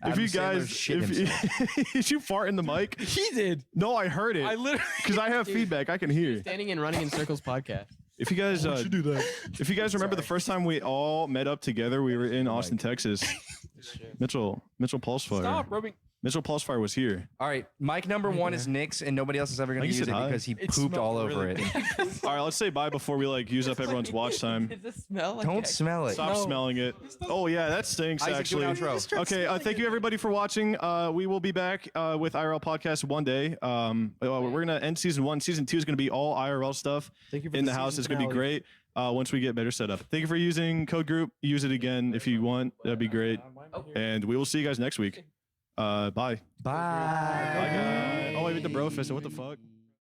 Adam you Sandler guys, shit if himself. did you fart in the mic? He did. No, I heard it. I literally. Because I have feedback. I can hear. standing and running in circles podcast. If you guys, do that. if you guys remember the first time we all met up together, we were in Austin, Texas. Mitchell Pulsefire. Stop rubbing. Mitchell Pulsefire was here. All right, mic number one is Nick's, and nobody else is ever going to Like you use said it hi. because he It pooped all smelled over really it. All right, let's say bye before we like use up everyone's watch time. Does it smell like Don't smell it. Stop No. smelling it. Oh yeah, that stinks Isaac, do actually. an outro. Okay, thank you everybody for watching. We will be back with IRL podcast one day. We're gonna end season 1. Season 2 is gonna be all IRL stuff Thank you for in the house. season It's gonna be finale. great. Once we get better set up. Thank you for using code group. Use it again if you want. That'd be great. And we will see you guys next week. Bye. Bye. Bye guys. Oh wait, with the bro fist. What the fuck?